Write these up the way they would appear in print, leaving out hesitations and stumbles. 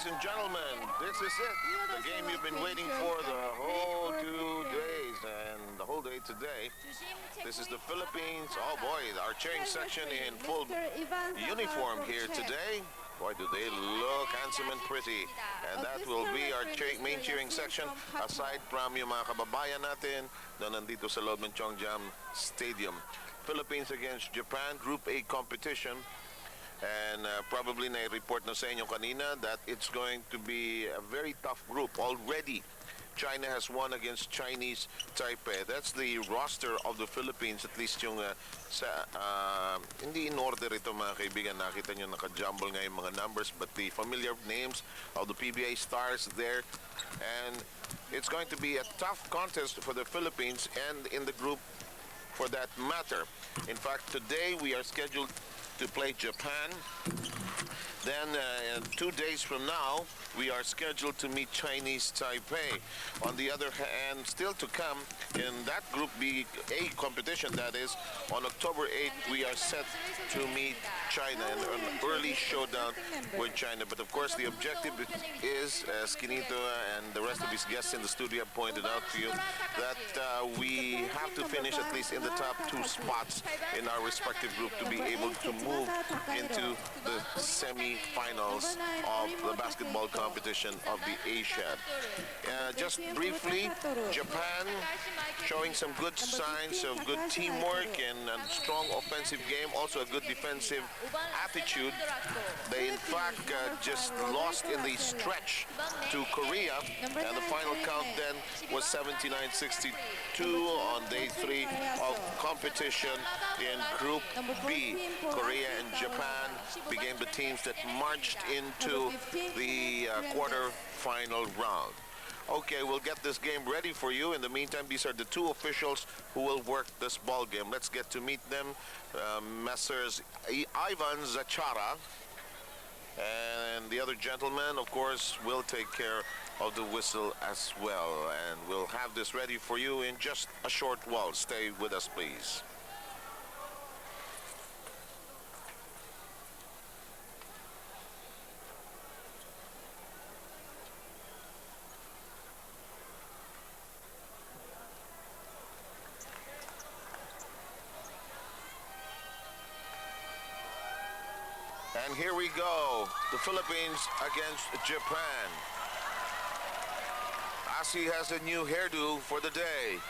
Ladies and gentlemen, this is it. The game you've been waiting for the whole 2 days and the whole day today. This is the Philippines. Oh boy, our cheering section in full uniform here today. Boy, do they look handsome and pretty. And that will be our main cheering section, aside from yung mga kababayan natin na nandito sa loob ng Chongjam Stadium. Philippines against Japan, Group A competition. And probably na-report na sa inyo kanina that it's going to be a very tough group. Already, China has won against Chinese Taipei. That's the roster of the Philippines, at least yung hindi in order ito mga kaibigan. Nakita nyo naka-jumble nga yung mga numbers, but the familiar names of the PBA stars there. And it's going to be a tough contest for the Philippines and in the group for that matter. In fact, today we are scheduled to play Japan. Then 2 days from now, we are scheduled to meet Chinese Taipei. On the other hand, still to come in that Group B A competition, that is, on October 8th, we are set to meet China in an early showdown with China. But of course, the objective is, as Kinito and the rest of his guests in the studio have pointed out to you, that we have to finish at least in the top 2 spots in our respective group to be able to move into the semi-finals of the basketball competition of the Asia. Just briefly, Japan showing some good signs of good teamwork and a strong offensive game, also a good defensive attitude. They in fact just lost in the stretch to Korea, and the final count then was 79-62 on day 3 of competition in Group B. Korea and Japan became the teams that marched into the quarter-final round. Okay, we'll get this game ready for you. In the meantime, these are the 2 officials who will work this ball game. Let's get to meet them. Messrs. Ivan Zachara and the other gentleman, of course, will take care of the whistle as well. And we'll have this ready for you in just a short while. Stay with us, please. And here we go, the Philippines against Japan. Asi has a new hairdo for the day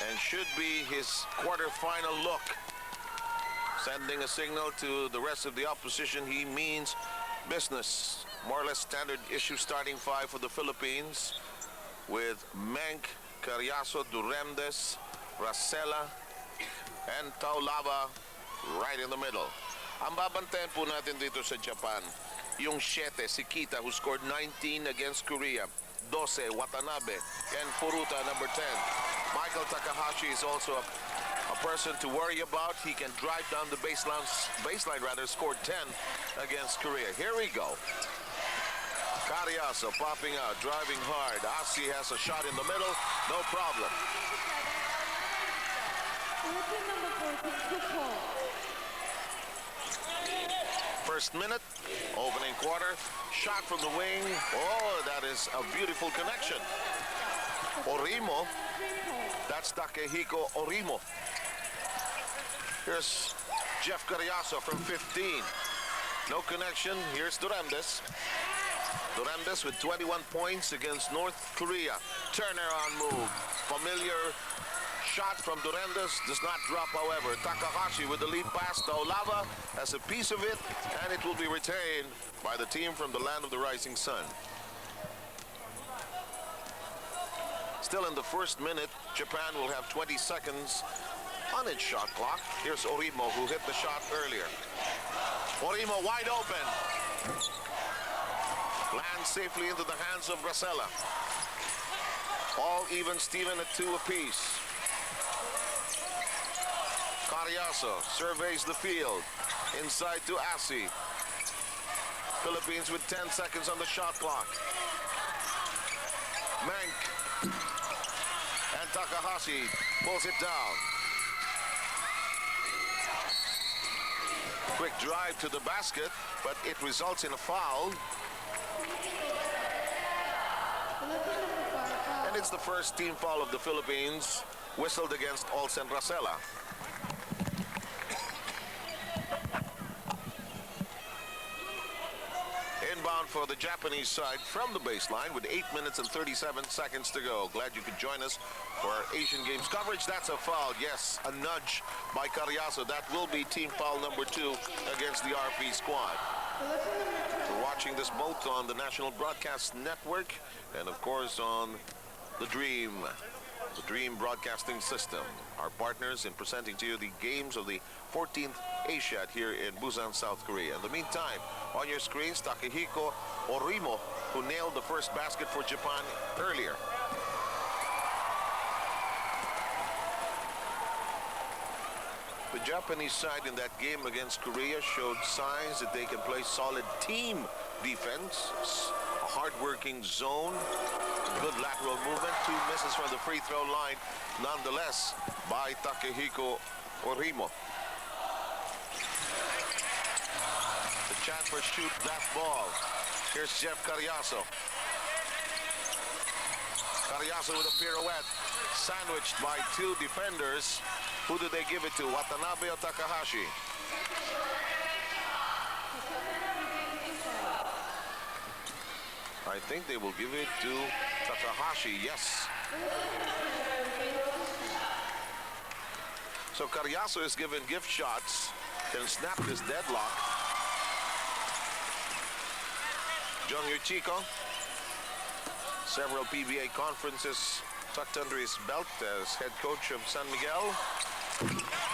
and should be his quarterfinal look, sending a signal to the rest of the opposition he means business. More or less standard issue starting 5 for the Philippines with Menk, Carriazo, Duremdes, Racela, and Taulava right in the middle. Ang babantayan po natin dito sa Japan, yung 7, si Kita, who scored 19 against Korea, 12, Watanabe, and Furuta, number 10. Michael Takahashi is also a person to worry about. He can drive down the baseline, scored 10 against Korea. Here we go. Carriazo popping out, driving hard. Asi has a shot in the middle, no problem. First minute, opening quarter, shot from the wing. Oh, that is a beautiful connection. Orimo, that's Takehiko Orimo. Here's Jeff Carriazo from 15. No connection, here's Duremdes. Duremdes with 21 points against North Korea. Turner on move, familiar shot from Duremdes, does not drop, however. Takahashi with the lead pass. Taulava has a piece of it, and it will be retained by the team from the land of the rising sun. Still in the first minute, Japan will have 20 seconds on its shot clock. Here's Orimo, who hit the shot earlier. Orimo wide open. Lands safely into the hands of Racela. All even Steven at 2 apiece. Carriazo surveys the field. Inside to Asi. Philippines with 10 seconds on the shot clock. Menk. And Takahashi pulls it down. Quick drive to the basket. but it results in a foul. And it's the first team foul of the Philippines, whistled against Olsen Racela. Inbound for the Japanese side from the baseline with 8 minutes and 37 seconds to go. Glad you could join us for our Asian Games coverage. That's a foul. Yes, a nudge by Carriazo. That will be team foul number 2 against the RP squad. We're watching this both on the National Broadcast Network and, of course, on the Dream Broadcasting System. Our partners in presenting to you the games of the 14th Asiad here in Busan, South Korea. In the meantime, on your screens, Takehiko Orimo, who nailed the first basket for Japan earlier. The Japanese side in that game against Korea showed signs that they can play solid team defense, a hard-working zone, good lateral movement, 2 misses from the free throw line, nonetheless, by Takehiko Orimo. The chance for shoot that ball. Here's Jeff Carriazo. Carriazo with a pirouette, sandwiched by 2 defenders. Who do they give it to, Watanabe or Takahashi? I think they will give it to Takahashi, yes. So Carriazo is given gift shots, can snap this deadlock. Jonghyun Chico, several PBA conferences tucked under his belt as head coach of San Miguel.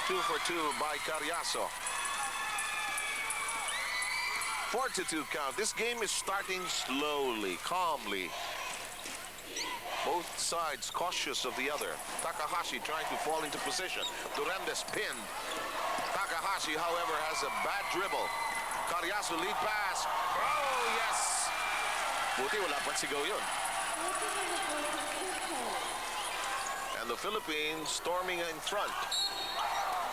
2 for 2 by Carriazo. 4-2 count. This game is starting slowly, calmly. Both sides cautious of the other. Takahashi trying to fall into position. Durendes pinned. Takahashi, however, has a bad dribble. Carriazo lead pass. Oh, yes! Buti wala pang sigaw yun. And the Philippines storming in front.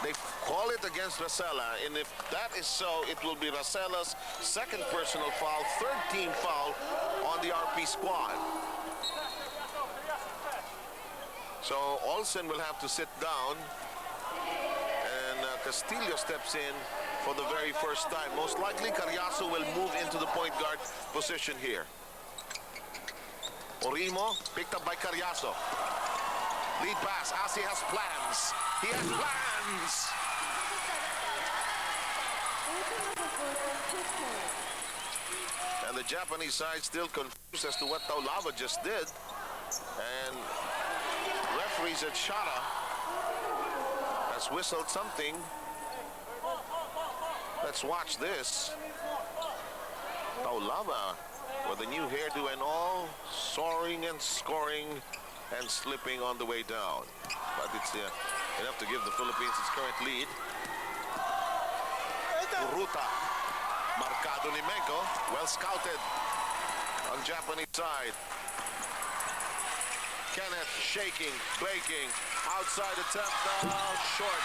They call it against Racela, and if that is so, it will be Racela's second personal foul, third team foul on the RP squad. So Olsen will have to sit down, and Castillo steps in for the very first time. Most likely, Carriazo will move into the point guard position here. Orimo picked up by Carriazo. Lead pass. Asi has plans. He has plans. And the Japanese side still confused as to what Taulava just did. And referee Zachara has whistled something. Let's watch this. Taulava with a new hairdo and all, soaring and scoring and slipping on the way down. But it's enough to give the Philippines its current lead. Uruta, Marcado ni Menko, well scouted on Japanese side. Kenneth shaking, breaking, outside attempt now, short.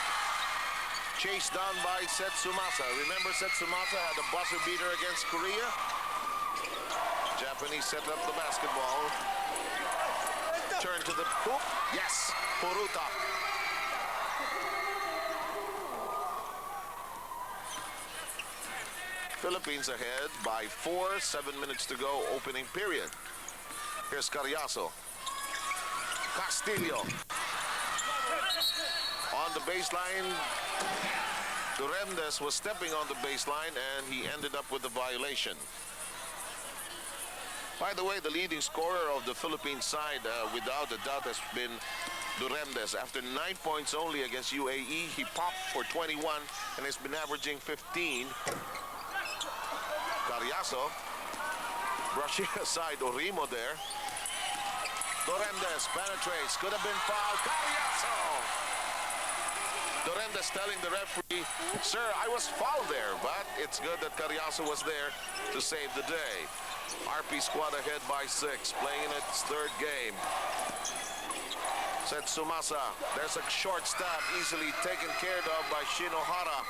Chased down by Setsumasa. Remember, Setsumasa had a buzzer beater against Korea? Japanese set up the basketball. Turn to the hoop. Yes, Uruta. Philippines ahead by 4, 7 minutes to go, opening period. Here's Carriazo. Castillo. On the baseline, Durendes was stepping on the baseline and he ended up with a violation. By the way, the leading scorer of the Philippine side, without a doubt, has been Durendes. After 9 points only against UAE, he popped for 21 and has been averaging 15. Carriazo brushing aside Orimo there. Durendes penetrates, could have been fouled. Carriazo! Durendes telling the referee, sir, I was fouled there, but it's good that Carriazo was there to save the day. RP squad ahead by 6, playing in its third game. Setsumasa, there's a short stab easily taken care of by Shinohara.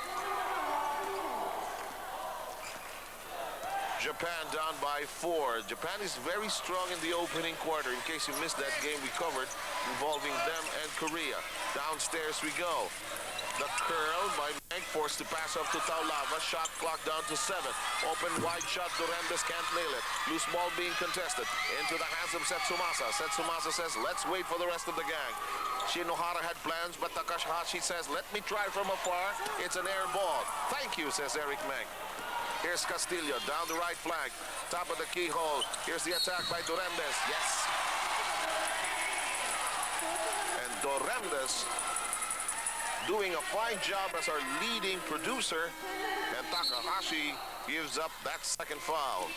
Japan down by 4. Japan is very strong in the opening quarter. In case you missed that game we covered involving them and Korea. Downstairs we go. The curl by Meg, forced to pass off to Taulava. Shot clock down to 7. Open wide shot, Durendes can't nail it. Loose ball being contested. Into the hands of Setsumasa. Setsumasa says, let's wait for the rest of the gang. Shinohara had plans, but Takahashi says, let me try from afar. It's an air ball. Thank you, says Eric Meg. Here's Castillo down the right flank. Top of the keyhole. Here's the attack by Durendes. Yes. And Durendes doing a fine job as our leading producer, and Takahashi gives up that second foul.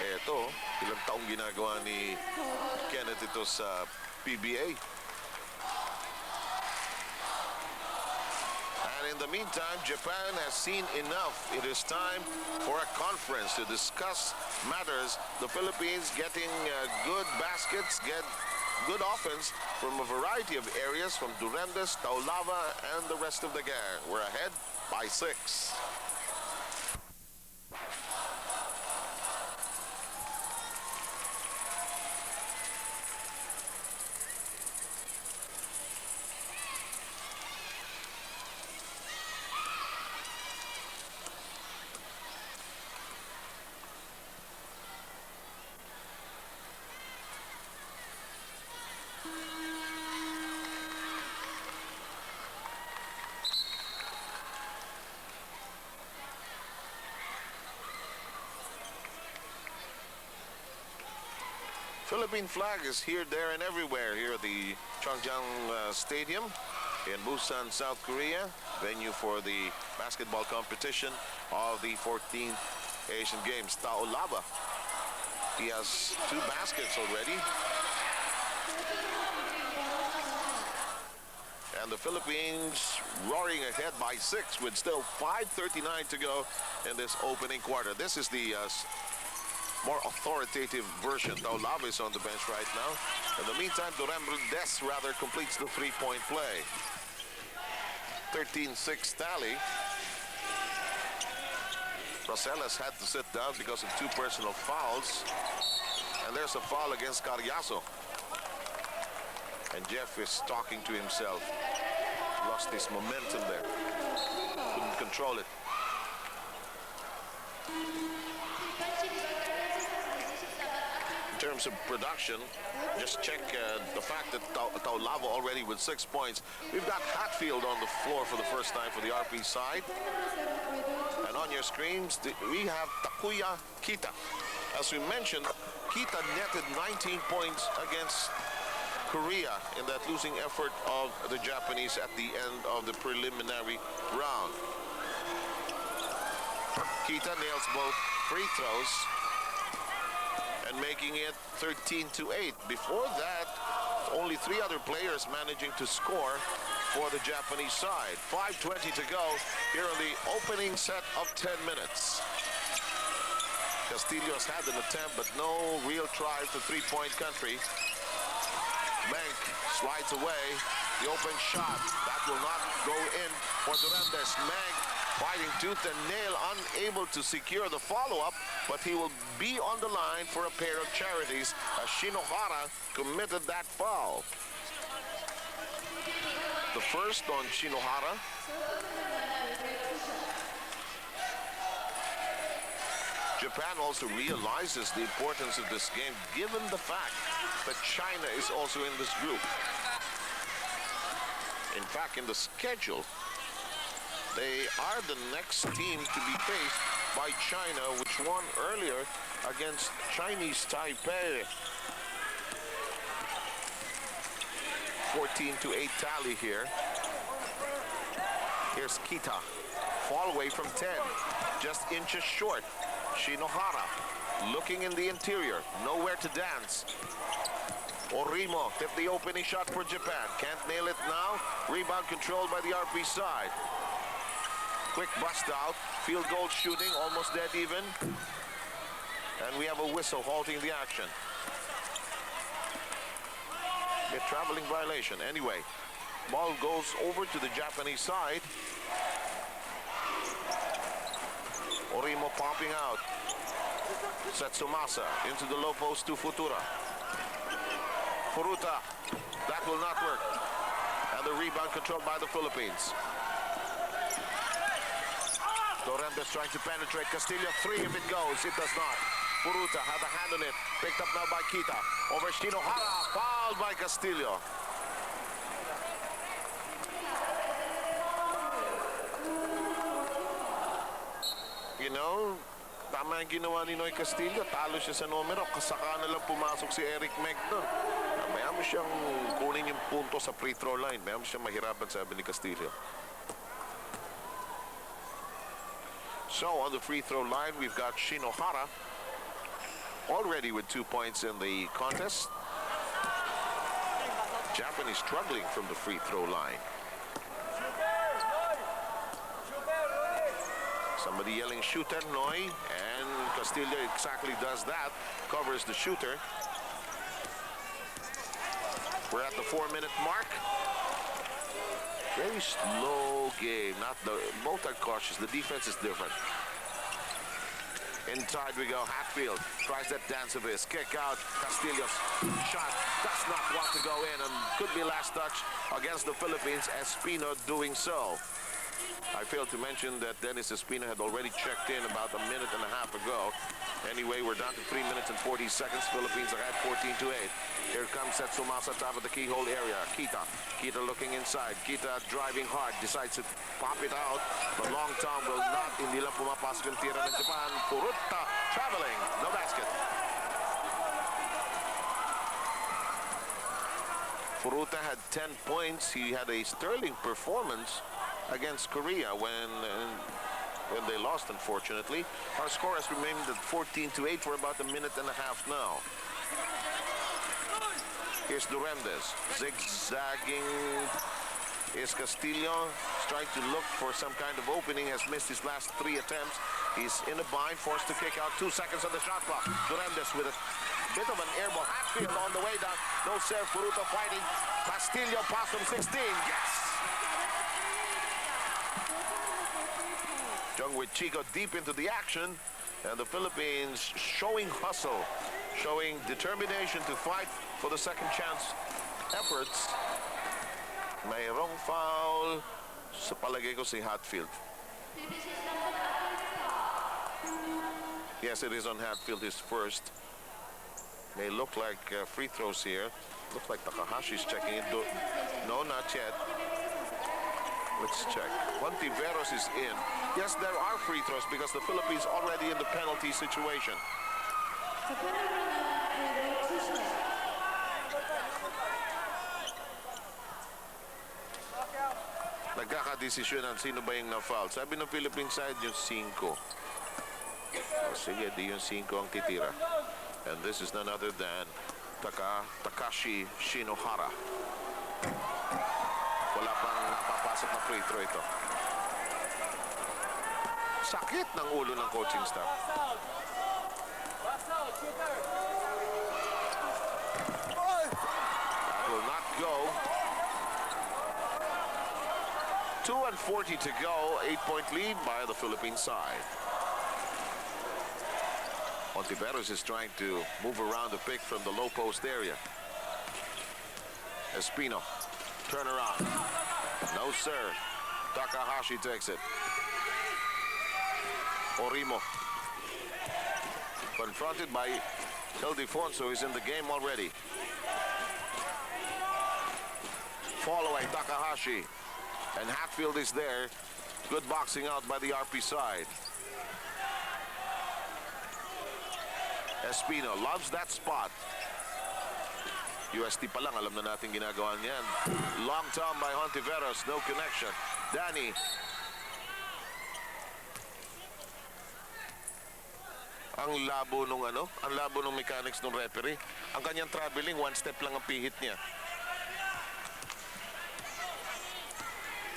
Eto, ilang taong ginagawa ni Kenneth ito sa PBA. And in the meantime, Japan has seen enough. It is time for a conference to discuss matters. The Philippines getting good baskets, get good offense from a variety of areas, from Durendes, Taulava, and the rest of the gang. We're ahead by 6. Philippine flag is here, there, and everywhere here at the Changjiang Stadium in Busan, South Korea, venue for the basketball competition of the 14th Asian Games. Taulava, he has 2 baskets already. And the Philippines roaring ahead by 6 with still 5:39 to go in this opening quarter. This is the more authoritative version. Taulava is on the bench right now. In the meantime, Durendes rather completes the 3-point play. 13-6 tally. Rosales had to sit down because of 2 personal fouls. And there's a foul against Carriazo. And Jeff is talking to himself. Lost his momentum there. Couldn't control it. In terms of production, just check the fact that Taulava already with 6 points. We've got Hatfield on the floor for the first time for the RP side. And on your screens, we have Takuya Kita. As we mentioned, Kita netted 19 points against Korea in that losing effort of the Japanese at the end of the preliminary round. Kita nails both free throws and making it 13-8. Before that, only 3 other players managing to score for the Japanese side. 5:20 to go here in the opening set of 10 minutes. Castillo has had an attempt, but no real try for 3-point country. Bank slides away. The open shot. That will not go in for Durendes. Meg fighting tooth and nail, unable to secure the follow-up, but he will be on the line for a pair of charities as Shinohara committed that foul. The first on Shinohara. Japan also realizes the importance of this game, given the fact that China is also in this group. In fact, in the schedule, they are the next team to be faced by China, which won earlier against Chinese Taipei. 14-8 tally here. Here's Kita. Fall away from 10. Just inches short. Shinohara looking in the interior. Nowhere to dance. Orimo hit the opening shot for Japan. Can't nail it now. Rebound controlled by the RP side. Quick bust out. Field goal shooting. Almost dead even. And we have a whistle halting the action. A traveling violation. Anyway, ball goes over to the Japanese side. Orimo popping out. Setsumasa into the low post to Futura. Furuta. That will not work. And the rebound controlled by the Philippines. Dorembes trying to penetrate. Castillo, 3 if it goes. It does not. Furuta had a hand on it. Picked up now by Kita. Over Shinohara. Fouled by Castillo. You know, tama yung ginawa ni Noy Castillo. Talo siya sa numero. Kasaka na lang pumasok si Eric Meg doon. Maya mo siyang kunin yung punto sa free throw line. Maya mo siyang mahirapan, sabi ni Castillo. So, on the free throw line, we've got Shinohara already with 2 points in the contest. Japanese struggling from the free throw line. Somebody yelling shooter, Noy, and Castillo exactly does that. Covers the shooter. We're at the 4-minute mark. Very slow game. Both are cautious. The defense is different. Inside we go. Hatfield tries that dance of his. Kick out. Castillo's shot does not want to go in, and could be last touch against the Philippines. Espino doing so. I failed to mention that Dennis Espino had already checked in about a minute and a half ago. Anyway, we're down to 3 minutes and 40 seconds. Philippines are at 14-8. Here comes Setsumasa top of the keyhole area. Kita looking inside. Kita driving hard. Decides to pop it out. But long Tom will not. Hindi lang pumapasok yung tira ng Japan. Furuta traveling. No basket. Furuta had 10 points. He had a sterling performance against Korea when they lost, unfortunately. Our score has remained at 14-8 for about a minute and a half now. Here's Dorembes. Zigzagging is Castillo. He's trying to look for some kind of opening. Has missed his last 3 attempts. He's in a bind, forced to kick out. 2 seconds on the shot clock. Dorembes with a bit of an airball. Hatfield on the way down. No serve. Furuta fighting. Castillo pass from 16. Yes! Jung with Chico deep into the action, and the Philippines showing hustle, showing determination to fight for the second chance efforts. Mayroong foul sa palagay ko si Hatfield. Yes, it is on Hatfield, his first. May look like free throws here. Looks like Takahashi's checking it. No, not yet. Let's check. Montiveros is in. Yes, there are free throws because the Philippines already in the penalty situation. Nagkakadesisyonan sino ba yung na-foul. Sabi ng Philippine side yung 5. Sige, di yung 5 ang titira. And this is none other than Takashi Shinohara. Wala pang napapasok na free throw ito. Sakit ng ulo ng coaching staff. That will not go. 2:40 to go. 8-point lead by the Philippine side. Montiveros is trying to move around the pick from the low post area. Espino. Turn around. No, sir. Takahashi takes it. Orimo. Confronted by Ildefonso, who's in the game already. Following Takahashi. And Hatfield is there. Good boxing out by the RP side. Espino loves that spot. UST pa lang, alam na natin ginagawa niyan. Long time by Hontiveros, no connection. Danny. Ang labo nung ang labo nung mechanics nung referee. Ang kanyang traveling, 1 step lang ang pihit niya.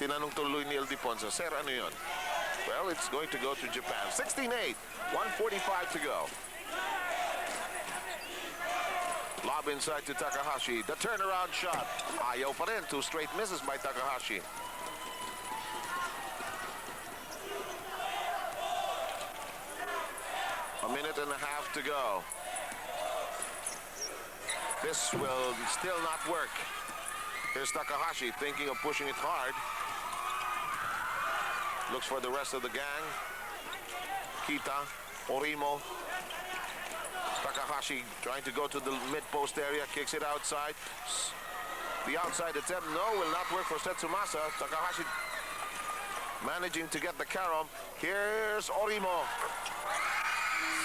Tinanong tuloy ni Ildefonso, sir, ano yun? Well, it's going to go to Japan. 16-8, 1:45 to go. Lob inside to Takahashi. The turnaround shot. Ayaw pa rin. 2 straight misses by Takahashi. A minute and a half to go. This will still not work. Here's Takahashi thinking of pushing it hard. Looks for the rest of the gang. Kita, Orimo. Takahashi trying to go to the mid-post area, kicks it outside. The outside attempt, no, will not work for Setsumasa. Takahashi managing to get the carom. Here's Orimo.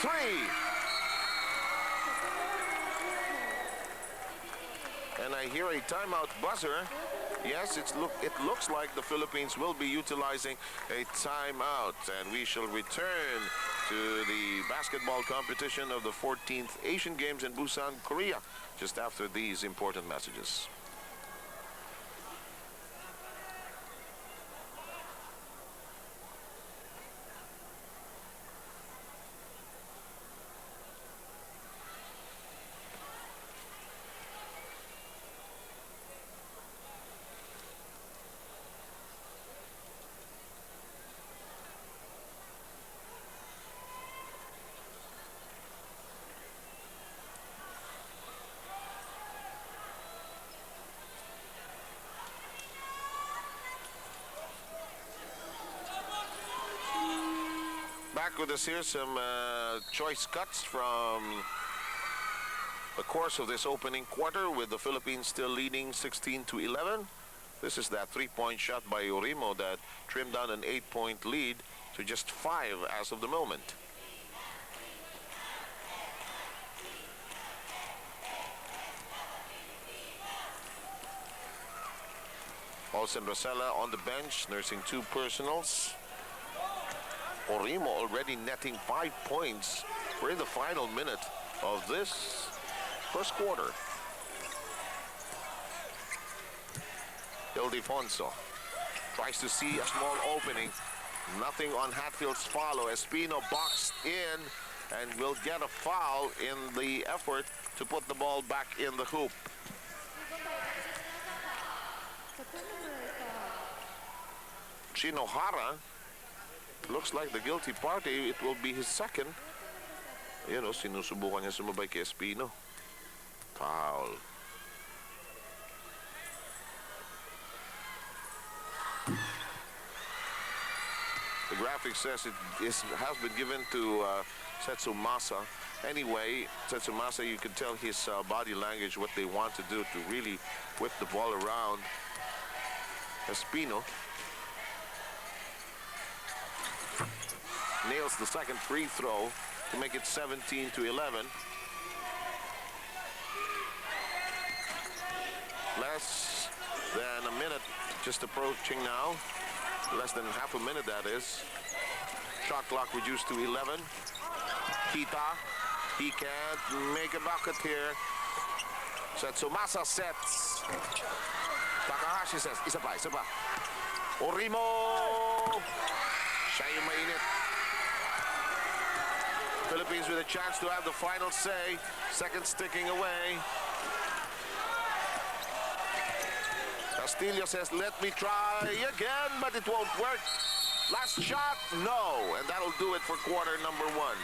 3. And I hear a timeout buzzer. Yes, it looks like the Philippines will be utilizing a timeout, and we shall return to the basketball competition of the 14th Asian Games in Busan, Korea, just after these important messages. Back with us here, some choice cuts from the course of this opening quarter, with the Philippines still leading 16-11. This is that three-point shot by Orimo that trimmed down an 8-point lead to just 5 as of the moment. Olsen Rosella on the bench, nursing 2 personals. Orimo already netting 5 points. We're in the final minute of this first quarter. Ildefonso tries to see a small opening. Nothing on Hatfield's follow. Espino boxed in and will get a foul in the effort to put the ball back in the hoop. Shinohara looks like the guilty party. It will be his second. You know, sinusubukan niya sumabay kay Espino. Foul. The graphic says has been given to Setsumasa. Anyway, Setsumasa, you can tell his body language, what they want to do to really whip the ball around. Espino nails the second free throw to make it 17-11. Less than a minute just approaching now. Less than half a minute, that is. Shot clock reduced to 11. Kita, he can't make a bucket here. Setsumasa sets. Takahashi says, isa pa. Orimo! Siya yung mainit. Philippines with a chance to have the final say. Seconds ticking away. Castillo says, let me try again, but it won't work. Last shot, no. And that'll do it for quarter number 1.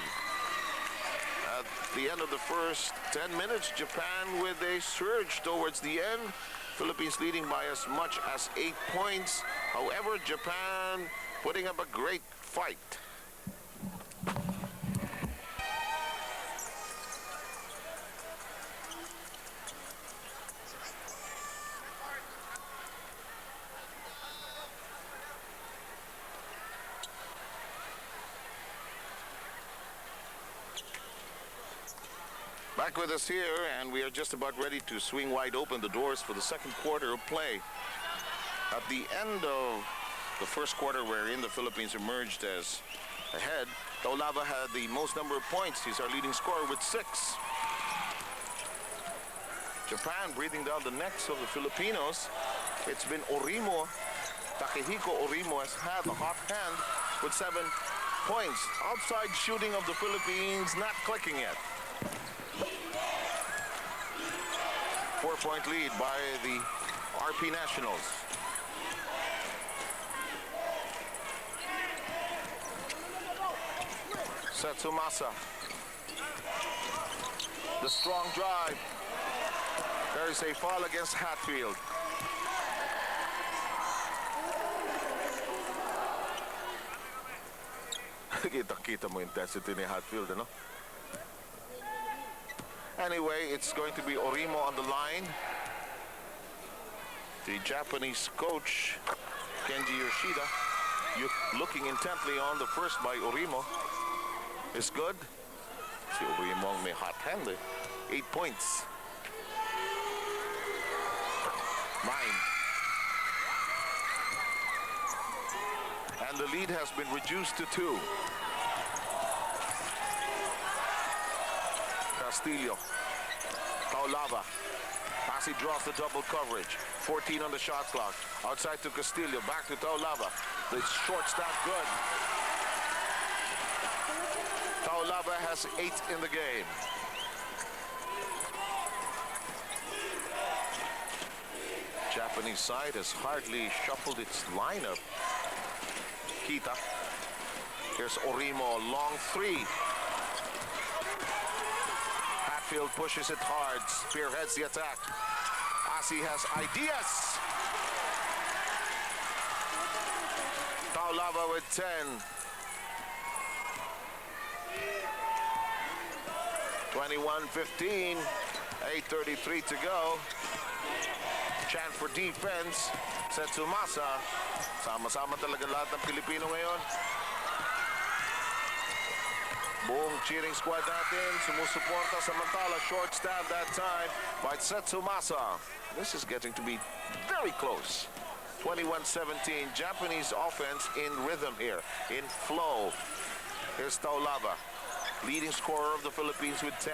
At the end of the first 10 minutes, Japan with a surge towards the end. Philippines leading by as much as 8 points. However, Japan putting up a great fight. Back with us here, and we are just about ready to swing wide open the doors for the second quarter of play. At the end of the first quarter, wherein the Philippines emerged as ahead, Taulava had the most number of points. He's our leading scorer with 6. Japan breathing down the necks of the Filipinos. It's been Orimo. Takehiko Orimo has had the hot hand with 7 points. Outside shooting of the Philippines not clicking yet. 4-point lead by the RP Nationals. Setsumasa The strong drive. There is a foul against Hatfield. Kita-kita mo intensity ni Hatfield, ano? Anyway, it's going to be Orimo on the line. The Japanese coach, Kenji Yoshida, looking intently on the first by Orimo. Is good. Si Orimo may hot hand, eh. 8 points. 9. And the lead has been reduced to 2. Castillo. Taulava. As he draws the double coverage. 14 on the shot clock. Outside to Castillo. Back to Taulava. The short stop good. Taulava has 8 in the game. Japanese side has hardly shuffled its lineup. Kita. Here's Orimo, long 3. Hatfield pushes it hard, spearheads the attack. Asi has ideas. Taulava with 10. 21-15, 8:33 to go. Chant for defense. Setsumasa. Sama-sama talaga lahat ng Pilipino ngayon. Buong cheering squad natin sumusuporta. Samantala, short stab that time by Setsumasa. This is getting to be very close. 21-17. Japanese offense in rhythm here, in flow. Here's Taulava, leading scorer of the Philippines with 10.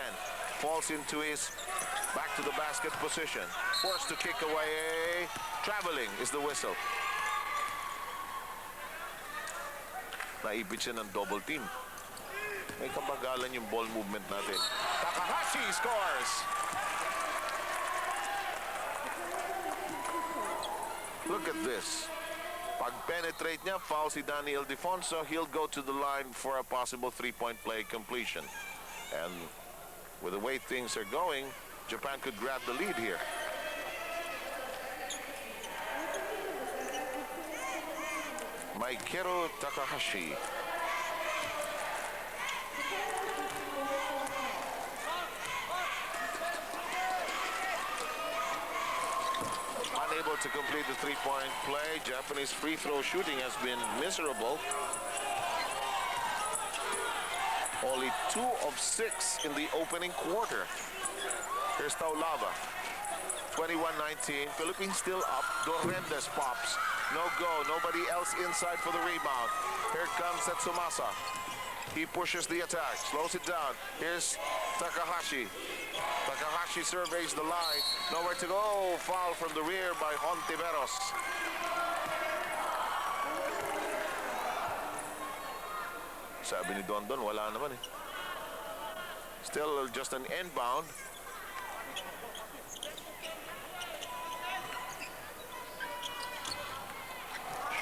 Falls into his back to the basket position. Forced to kick away. Traveling is the whistle. Naibig siya ng double team. May kabagalan yung ball movement natin. Takahashi scores! Look at this. Pag penetrate niya, foul si Danny Ildefonso, he'll go to the line for a possible three-point play completion. And with the way things are going, Japan could grab the lead here. Maikero Takahashi. Unable to complete the three-point play. Japanese free throw shooting has been miserable. Only 2 of 6 in the opening quarter. Here's Taulava. 21-19. Philippines still up. Dorrendes pops. No go. Nobody else inside for the rebound. Here comes Setsumasa. He pushes the attack. Slows it down. Here's Takahashi. Takahashi surveys the line. Nowhere to go. Foul from the rear by Hontiveros. Sabi ni Dondon, wala naman eh. Still just an inbound.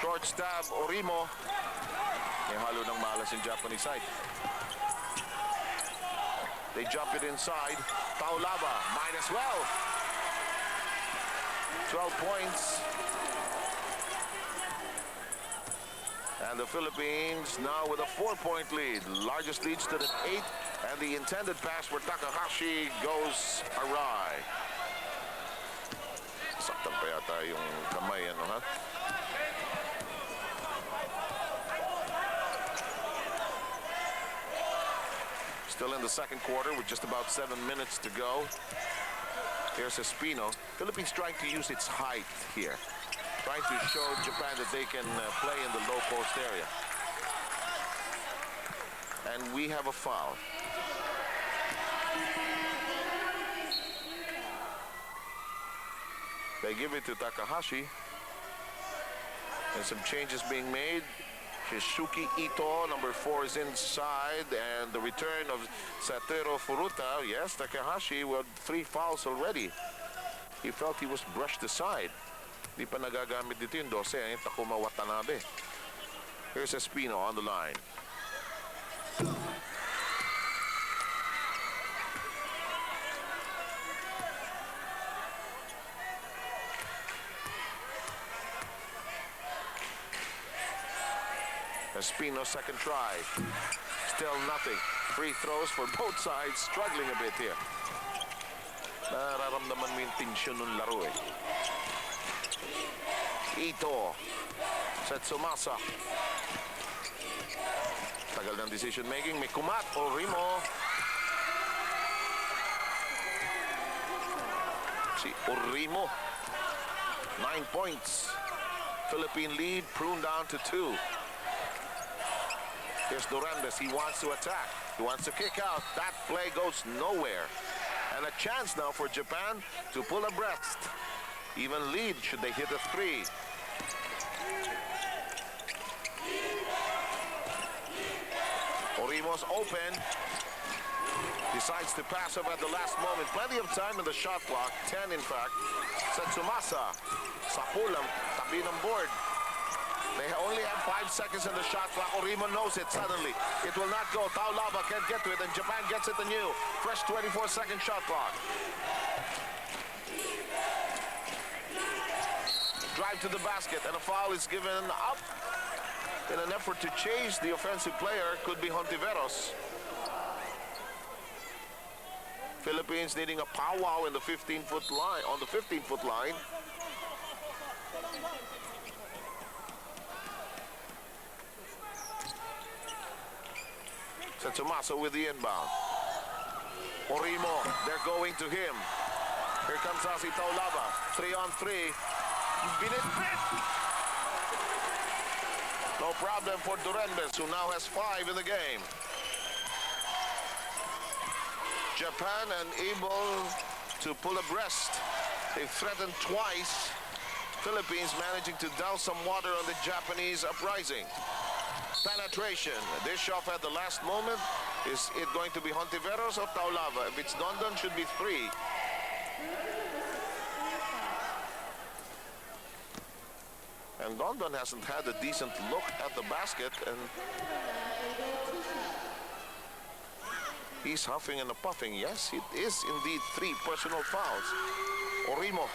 Short stab, Orimo. May halo ng malas yung Japanese side. They jump it inside. Taulava, minus 12. 12 points. And the Philippines now with a 4-point lead. Largest lead stood at 8. And the intended pass for Takahashi goes awry. Saktan pa yata yung kamay, ano ha? Still in the second quarter with just about 7 minutes to go. Here's Espino. Philippines trying to use its height here. Trying to show Japan that they can play in the low post area. And we have a foul. They give it to Takahashi. And some changes being made. Shizuki Ito, number 4, is inside, and the return of Satoru Furuta. Yes, Takahashi with 3 fouls already. He felt he was brushed aside. Di pa nagagamit dito yung 12, yung Takuma Watanabe. Here's Espino on the line. Espino, second try. Still nothing. Free throws for both sides. Struggling a bit here. Nararamdaman mo yung tensyon ng laro eh. Ito. Setsumasa. Tagal ng decision making. May kumat. Orimo. Si Orimo. 9 points. Philippine lead pruned down to 2. Here's Durandes. He wants to attack. He wants to kick out. That play goes nowhere. And a chance now for Japan to pull abreast. Even lead should they hit a 3. Orimo's open. Decides to pass up at the last moment. Plenty of time in the shot clock. 10 in fact. Setsumasa. Sapulam. Tabi ng board. They only have 5 seconds in the shot clock. Orimo knows it suddenly. It will not go. Taulava can't get to it, and Japan gets it anew. Fresh 24-second shot clock. Drive to the basket, and a foul is given up in an effort to chase the offensive player. Could be Hontiveros. Philippines needing a powwow in the 15-foot line, on the 15-foot line. Setsumasa with the inbound. Orimo, they're going to him. Here comes Asi Taulava. 3-on-3. Binitbit. No problem for Durandes, who now has 5 in the game. Japan unable to pull abreast. They threatened twice. Philippines managing to douse some water on the Japanese uprising. Penetration. Dish off at the last moment. Is it going to be Hontiveros or Taulava? If it's Dondon, should be 3. And Dondon hasn't had a decent look at the basket, and he's huffing and puffing. Yes, it is indeed 3 personal fouls. Orimo.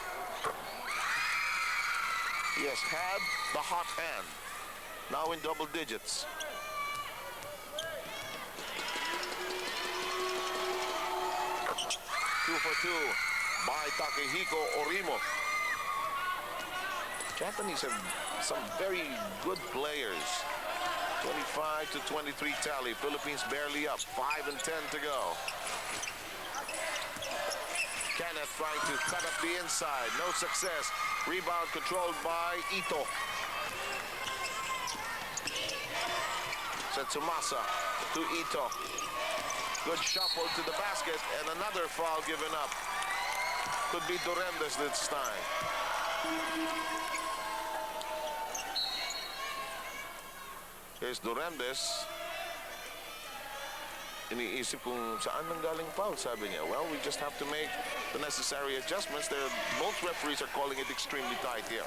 He has had the hot hand. Now in double digits. Two for 2 by Takehiko Orimo. Japanese have some very good players. 25 to 23 tally. Philippines barely up. 5 and 10 to go. Kenneth trying to cut up the inside. No success. Rebound controlled by Ito. Setsumasa to Ito. Good shuffle to the basket, and another foul given up. Could be Durandes this time. Here's Durandes. Iniisip kung saan nanggaling foul, sabi niya. Well, we just have to make the necessary adjustments. Both referees are calling it extremely tight here.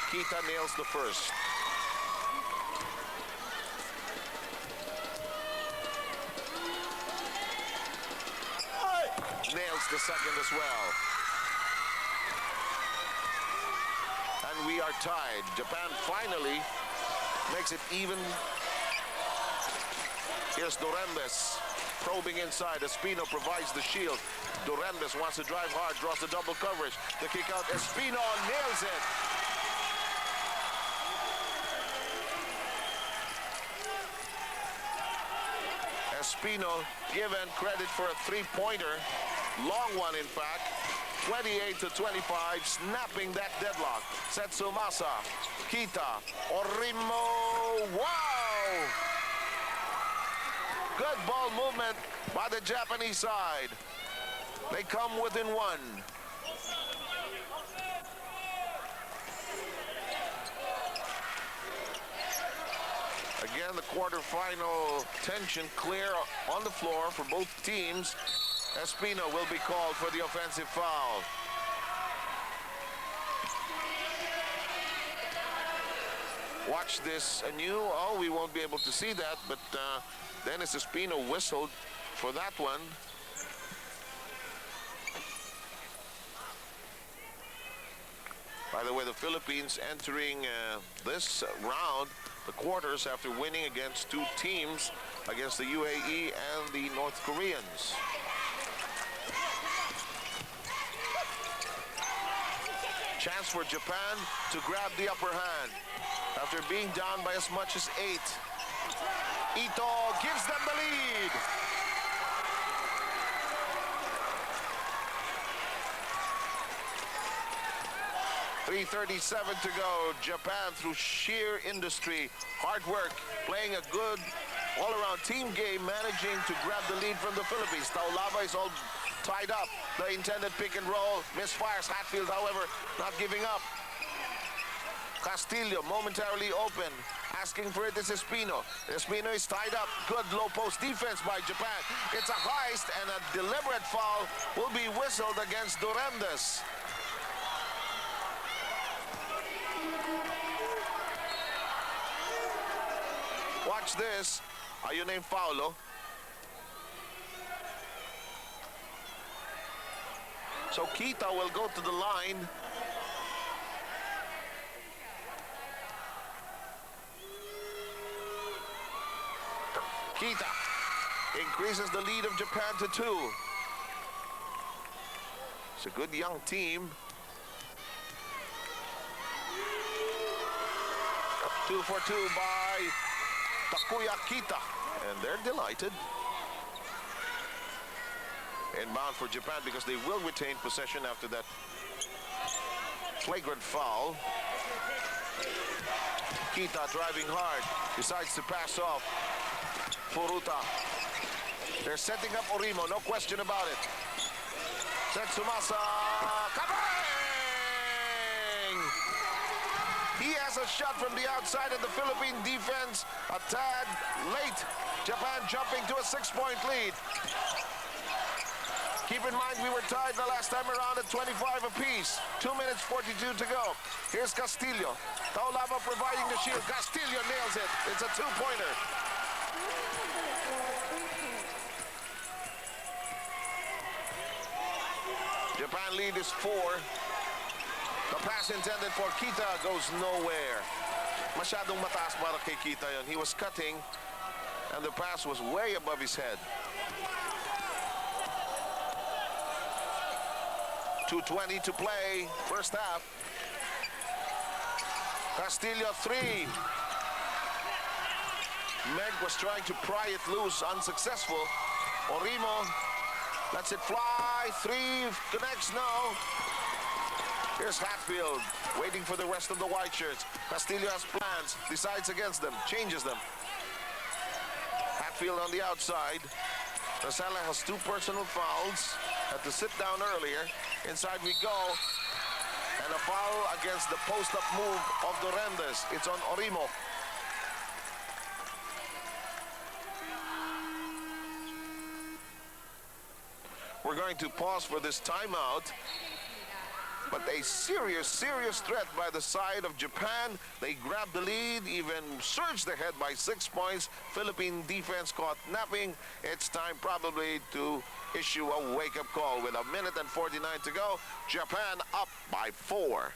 Kita nails the first. Nails the second as well. And we are tied. Japan finally makes it even. Here's Durandes probing inside. Espino provides the shield. Durandes wants to drive hard, draws the double coverage. The kick out. Espino nails it. Espino given credit for a 3-pointer. Long one, in fact. 28 to 25, snapping that deadlock. Setsumasa, Kita, Orimo. Wow! Good ball movement by the Japanese side. They come within 1. Again, the quarterfinal tension clear on the floor for both teams. Espino will be called for the offensive foul. Watch this anew. Oh, we won't be able to see that, but Dennis Espino whistled for that one. By the way, the Philippines entering this round, the quarters, after winning against two teams, against the UAE and the North Koreans. Chance for Japan to grab the upper hand after being down by as much as 8. Ito gives them the lead. .337 to go. Japan, through sheer industry, hard work, playing a good all-around team game, managing to grab the lead from the Philippines. Taulava is all tied up. The intended pick and roll misfires. Hatfield, however, not giving up. Castillo momentarily open, asking for it is Espino. Espino is tied up. Good low post defense by Japan. It's a heist, and a deliberate foul will be whistled against Durandes. Watch this. Ayun na yung foul, oh. So Kita will go to the line. Kita increases the lead of Japan to 2. It's a good young team. 2 for 2 by Takuya Kita, and they're delighted. Inbound for Japan because they will retain possession after that flagrant foul. Kita driving hard, decides to pass off. Furuta. They're setting up Orimo, no question about it. Setsumasa. Kabang! He has a shot from the outside, and the Philippine defense a tad late. Japan jumping to a 6-point lead. Keep in mind, we were tied the last time around at 25 apiece. 2 minutes 42 to go. Here's Castillo. Taulava providing the shield. Castillo nails it. It's a 2-pointer. Japan lead is 4. The pass intended for Kita goes nowhere. Masyadong mataas para kay Kita yun. He was cutting, and the pass was way above his head. 2:20 to play, first half. Castillo 3. Meg was trying to pry it loose, unsuccessful. Orimo lets it fly. 3 connects, no. Here's Hatfield waiting for the rest of the white shirts. Castillo has plans, decides against them, changes them. Hatfield on the outside. Rosella has 2 personal fouls. Had to sit down earlier. Inside we go. And a foul against the post-up move of Durandes. It's on Orimo. We're going to pause for this timeout. But a serious threat by the side of Japan. They grabbed the lead, even surged ahead by 6 points. Philippine defense caught napping. It's time probably to issue a wake-up call with 1 minute and 49 to go. Japan up by 4.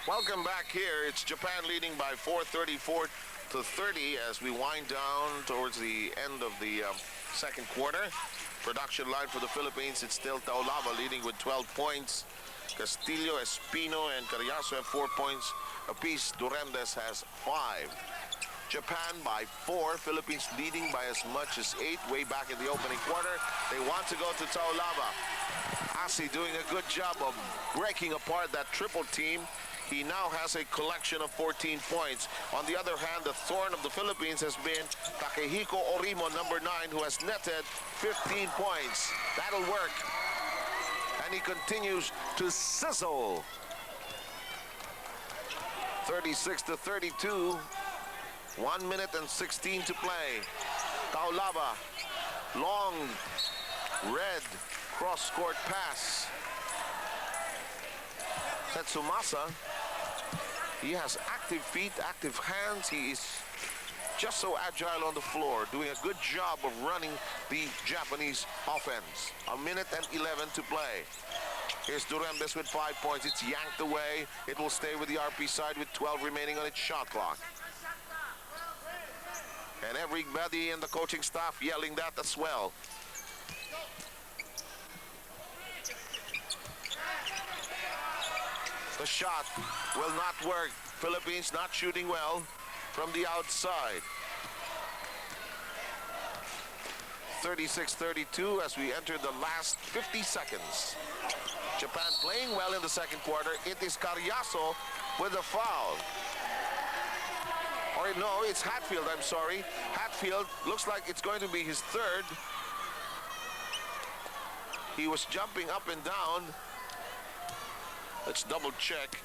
Welcome back here. It's Japan leading by 4, 34 to 30 as we wind down towards the end of the second quarter. Production line for the Philippines, it's still Taulava leading with 12 points. Castillo, Espino, and Carriazo have 4 points apiece. Durandes has 5. Japan by 4. Philippines leading by as much as 8 way back in the opening quarter. They want to go to Taulava. Asi doing a good job of breaking apart that triple team. He now has a collection of 14 points. On the other hand, the thorn of the Philippines has been Takehiko Orimo, number 9, who has netted 15 points. That'll work. And he continues to sizzle. 36-32. 1 minute and 16 to play. Taulava, long red cross-court pass. Tetsumasa, he has active feet, active hands. He is just so agile on the floor, doing a good job of running the Japanese offense. 1 minute and 11 to play. Here's Duremdes with 5 points. It's yanked away. It will stay with the RP side with 12 remaining on its shot clock. And everybody in the coaching staff yelling that as well. The shot will not work. Philippines not shooting well from the outside. 36-32 as we enter the last 50 seconds. Japan playing well in the second quarter. It is Carriazo with a foul. Or no, it's Hatfield, I'm sorry. Hatfield looks like it's going to be his third. He was jumping up and down. Let's double check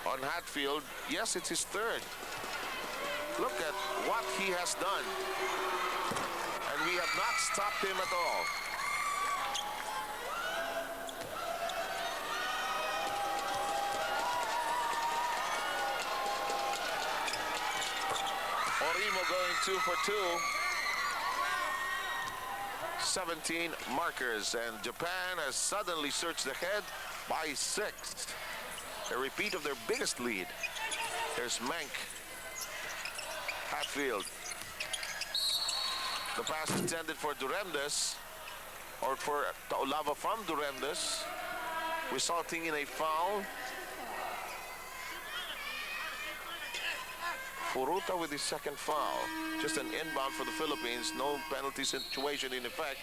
on Hatfield. Yes, it's his third. Look at what he has done. And we have not stopped him at all. Orimo going 2 for 2. 17 markers, and Japan has suddenly surged ahead by 6. A repeat of their biggest lead. There's Mank. Hatfield. The pass intended for Duremdes, or for Taulava from Duremdes, resulting in a foul. Furuta with his second foul. Just an inbound for the Philippines. No penalty situation in effect.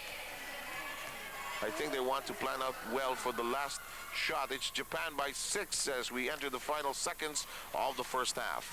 I think they want to plan out well for the last shot. It's Japan by 6 as we enter the final seconds of the first half.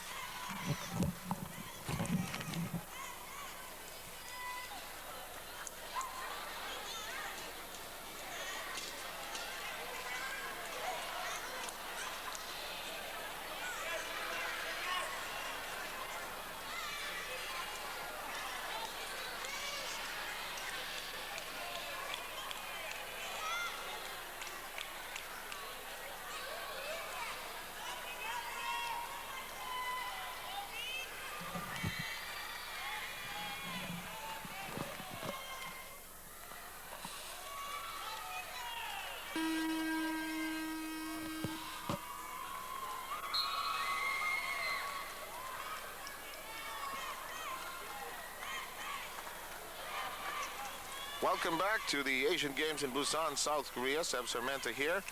Welcome back to the Asian Games in Busan, South Korea. Seb Sarmenta here,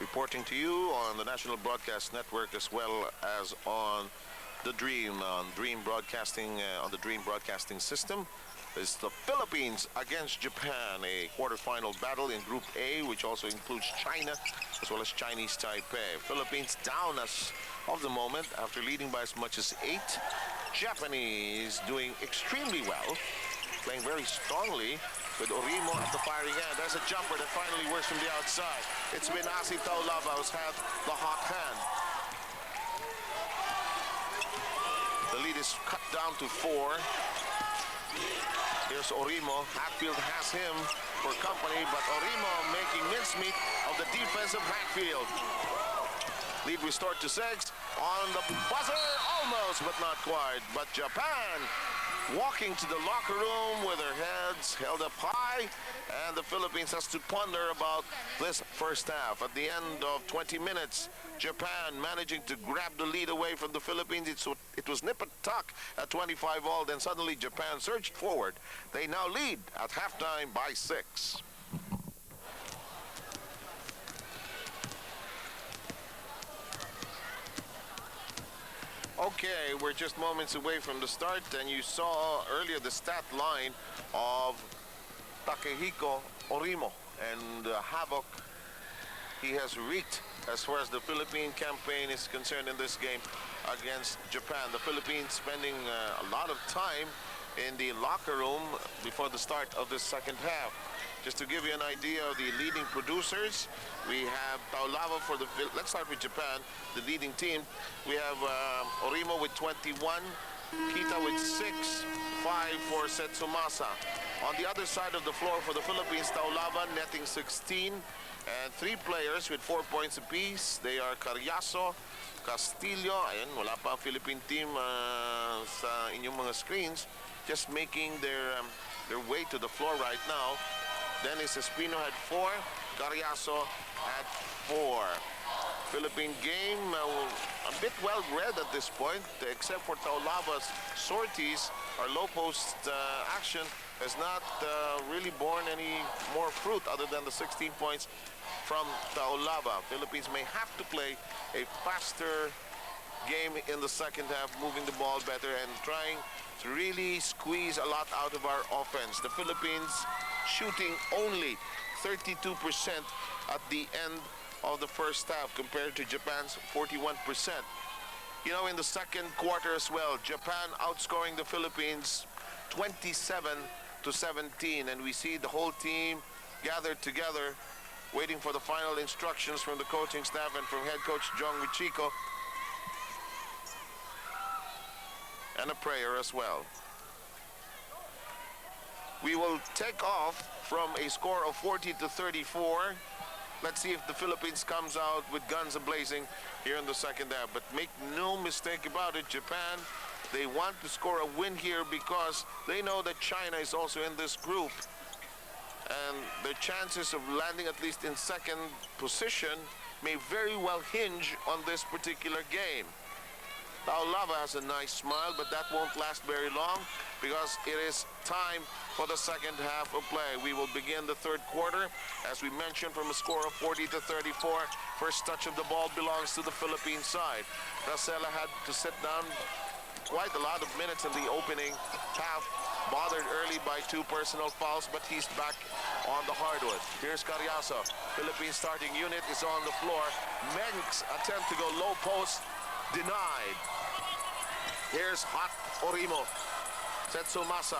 reporting to you on the National Broadcast Network as well as on the Dream, on the Dream Broadcasting System. It's the Philippines against Japan, a quarterfinal battle in Group A, which also includes China as well as Chinese Taipei. Philippines down as of the moment after leading by as much as 8. Japanese doing extremely well, playing very strongly with Orimo at the firing end. There's a jumper that finally works from the outside. It's Minasi Taulava who's had the hot hand. The lead is cut down to 4. Here's Orimo. Hatfield has him for company, but Orimo making mincemeat of the defense of Hatfield. Lead restored to 6. On the buzzer, almost, but not quite. But Japan walking to the locker room with their heads held up high, and the Philippines has to ponder about this first half. At the end of 20 minutes, Japan managing to grab the lead away from the Philippines. It was nip and tuck at 25 all, then suddenly Japan surged forward. They now lead at halftime by 6. Okay, we're just moments away from the start, and you saw earlier the stat line of Takehiko Orimo and havoc he has reeked as far as the Philippine campaign is concerned in this game against Japan. The Philippines spending a lot of time in the locker room before the start of the second half. Just to give you an idea of the leading producers, we have Taulava for the... Let's start with Japan, the leading team. We have Orimo with 21, Kita with 6, 5 for Setsumasa. On the other side of the floor for the Philippines, Taulava netting 16, and 3 players with 4 points apiece. They are Carriazo, Castillo, ayan, wala pa ang Philippine team sa inyong mga screens, just making their way to the floor right now. Dennis Espino had 4, Carriazo had 4. Philippine game a bit well read at this point, except for Taulava's sorties. Our low post action has not really borne any more fruit other than the 16 points from Taulava. Philippines may have to play a faster game in the second half, moving the ball better and trying to really squeeze a lot out of our offense. The Philippines shooting only 32% at the end of the first half compared to Japan's 41%. You know, in the second quarter as well, Japan outscoring the Philippines 27-17, and we see the whole team gathered together waiting for the final instructions from the coaching staff and from head coach Jong Wichiko, and a prayer as well. We will take off from a score of 40-34. Let's see if the Philippines comes out with guns a-blazing here in the second half. But make no mistake about it, Japan, they want to score a win here because they know that China is also in this group. And their chances of landing at least in second position may very well hinge on this particular game. Taulava has a nice smile, but that won't last very long because it is time for the second half of play. We will begin the third quarter, as we mentioned, from a score of 40-34. First touch of the ball belongs to the Philippine side. Racela had to sit down quite a lot of minutes in the opening half, bothered early by 2 personal fouls, but he's back on the hardwood. Here's Carriazo. Philippine starting unit is on the floor. Meng's attempt to go low post, denied. Here's Hot Orimo. Setsumasa.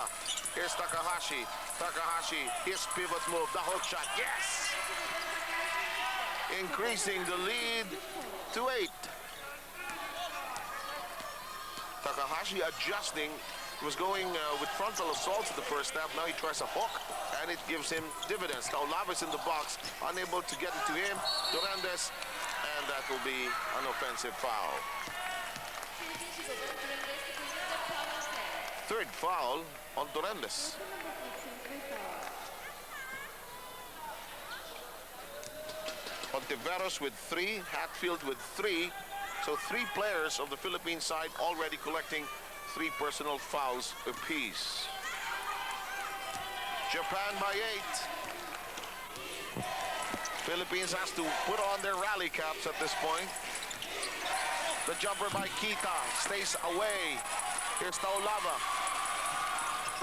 Here's Takahashi. Takahashi, his pivot move, the hook shot. Yes! Increasing the lead to 8. Takahashi adjusting. He was going with frontal assaults in the first half. Now he tries a hook, and it gives him dividends. Taulava is in the box, unable to get it to him. Durandes, and that will be an offensive foul. Third foul on Durandes. Ontiveros with 3, Hatfield with 3. So 3 players of the Philippine side already collecting 3 personal fouls apiece. Japan by 8. Philippines has to put on their rally caps at this point. The jumper by Kita stays away. Here's Taulava.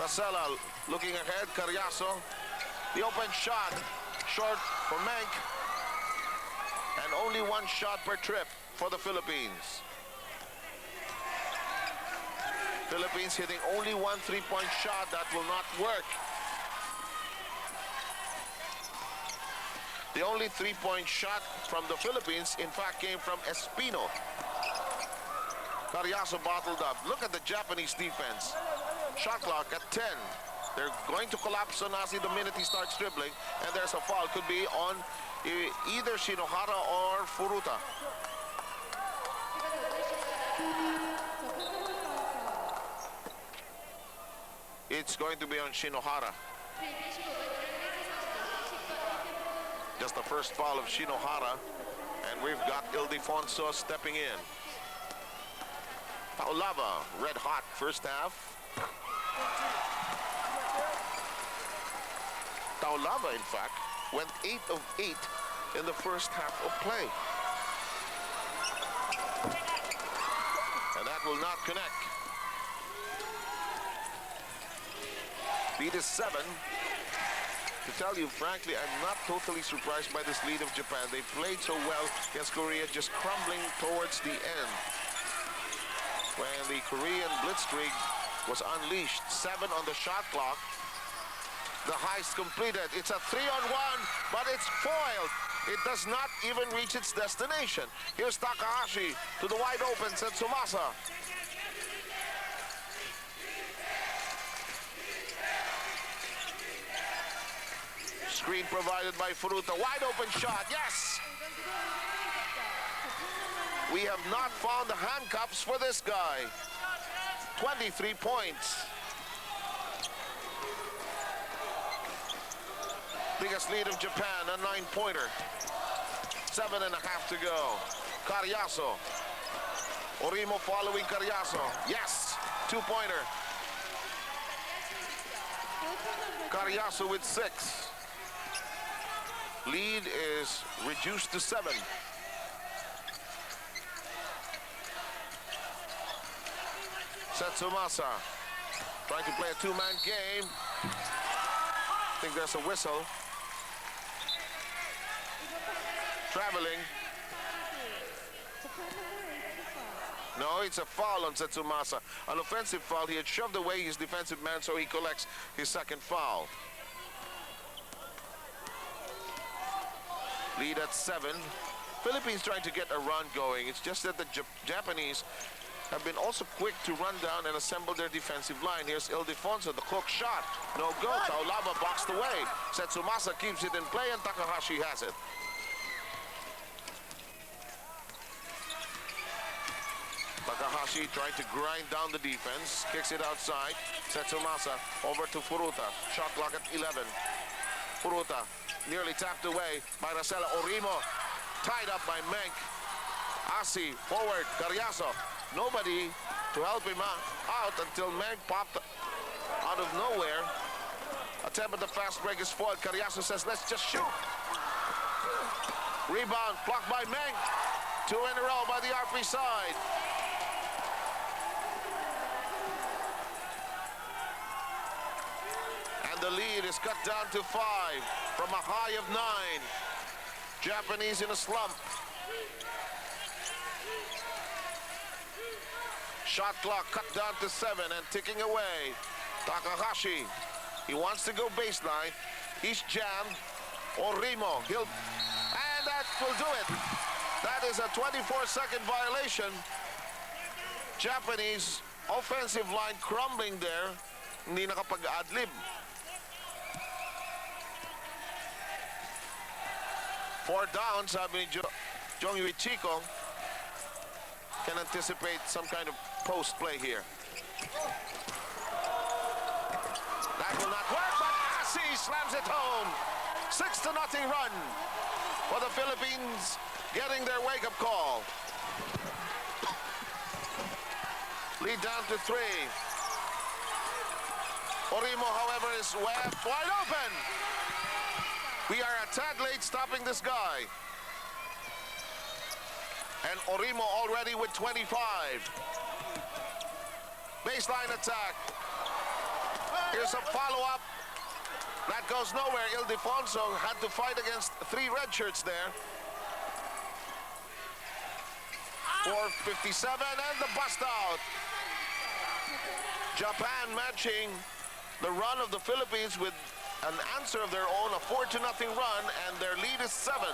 Racela looking ahead. Carriazo. The open shot. Short for Menk. And only 1 shot per trip for the Philippines. Philippines hitting only 1 3-point shot. That will not work. The only 3-point shot from the Philippines, in fact, came from Espino. Carriazo bottled up. Look at the Japanese defense. Shot clock at 10. They're going to collapse on Asi the minute he starts dribbling. And there's a foul. Could be on either Shinohara or Furuta. It's going to be on Shinohara. Just the first foul of Shinohara. And we've got Ildefonso stepping in. Taulava, red hot first half. Taulava, in fact, went 8 of 8 in the first half of play. And that will not connect. Lead is 7. To tell you frankly, I'm not totally surprised by this lead of Japan. They played so well against Korea, just crumbling towards the end. When the Korean blitzkrieg was unleashed, 7 on the shot clock. The heist completed. It's a 3-on-1, but it's foiled. It does not even reach its destination. Here's Takahashi to the wide open Setsumasa. Screen provided by Furuta. Wide open shot. Yes! We have not found the handcuffs for this guy. 23 points. Biggest lead of Japan, a 9-pointer. 7.5 to go. Cariaso. Orimo following Cariaso. Yes, 2-pointer. Cariaso with 6. Lead is reduced to 7. Setsumasa trying to play a 2-man game. I think there's a whistle. Traveling. No, it's a foul on Setsumasa. An offensive foul. He had shoved away his defensive man, so he collects his second foul. Lead at 7. Philippines trying to get a run going. It's just that the Japanese have been also quick to run down and assemble their defensive line. Here's Ildefonso, the hook shot. No go. Taulava boxed away. Setsumasa keeps it in play, and Takahashi has it. Takahashi trying to grind down the defense. Kicks it outside. Setsumasa over to Furuta. Shot clock at 11. Furuta nearly tapped away by Rosella. Orimo tied up by Menk. Asi forward. Cariaso. Nobody to help him out until Menk popped out of nowhere. Attempt at the fast break is foiled. Cariaso says, let's just shoot. Rebound blocked by Menk. 2 in a row by the RP side. And the lead is cut down to 5 from a high of 9. Japanese in a slump. Shot clock cut down to 7 and ticking away. Takahashi, he wants to go baseline. He's jammed. Orimo, and that will do it. That is a 24-second violation. Japanese offensive line crumbling there. Hindi nakapag-adlib. 4 down, sabi ni Jongyui Chico. Can anticipate some kind of post play here. That will not work, but Asi slams it home. 6-0 run for the Philippines, getting their wake-up call. Lead down to 3. Orimo, however, is wide open. We are a tad late stopping this guy. And Orimo already with 25. Baseline attack. Here's a follow-up. That goes nowhere. Ildefonso had to fight against 3 red shirts there. 4:57 and the bust out. Japan matching the run of the Philippines with an answer of their own, a 4-0 run, and their lead is 7.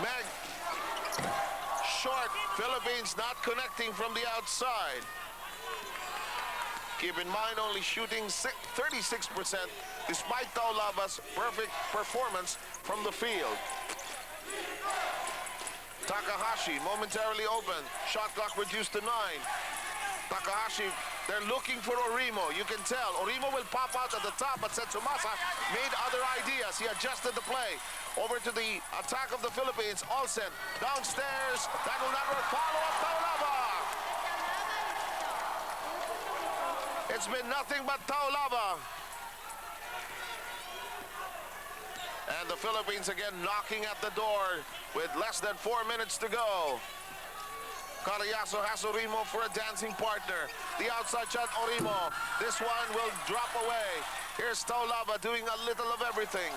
Meg, short. Philippines not connecting from the outside. Keep in mind, only shooting 36% despite Taulava's perfect performance from the field. Takahashi momentarily open. Shot clock reduced to 9. Takahashi, they're looking for Orimo. You can tell. Orimo will pop out at the top, but Setsumasa made other ideas. He adjusted the play. Over to the attack of the Philippines. Olsen downstairs. That will not work. Follow-up Taulava. It's been nothing but Taulava. And the Philippines again knocking at the door with less than 4 minutes to go. Cariaso has Orimo for a dancing partner. The outside shot, Orimo. This one will drop away. Here's Taulava doing a little of everything.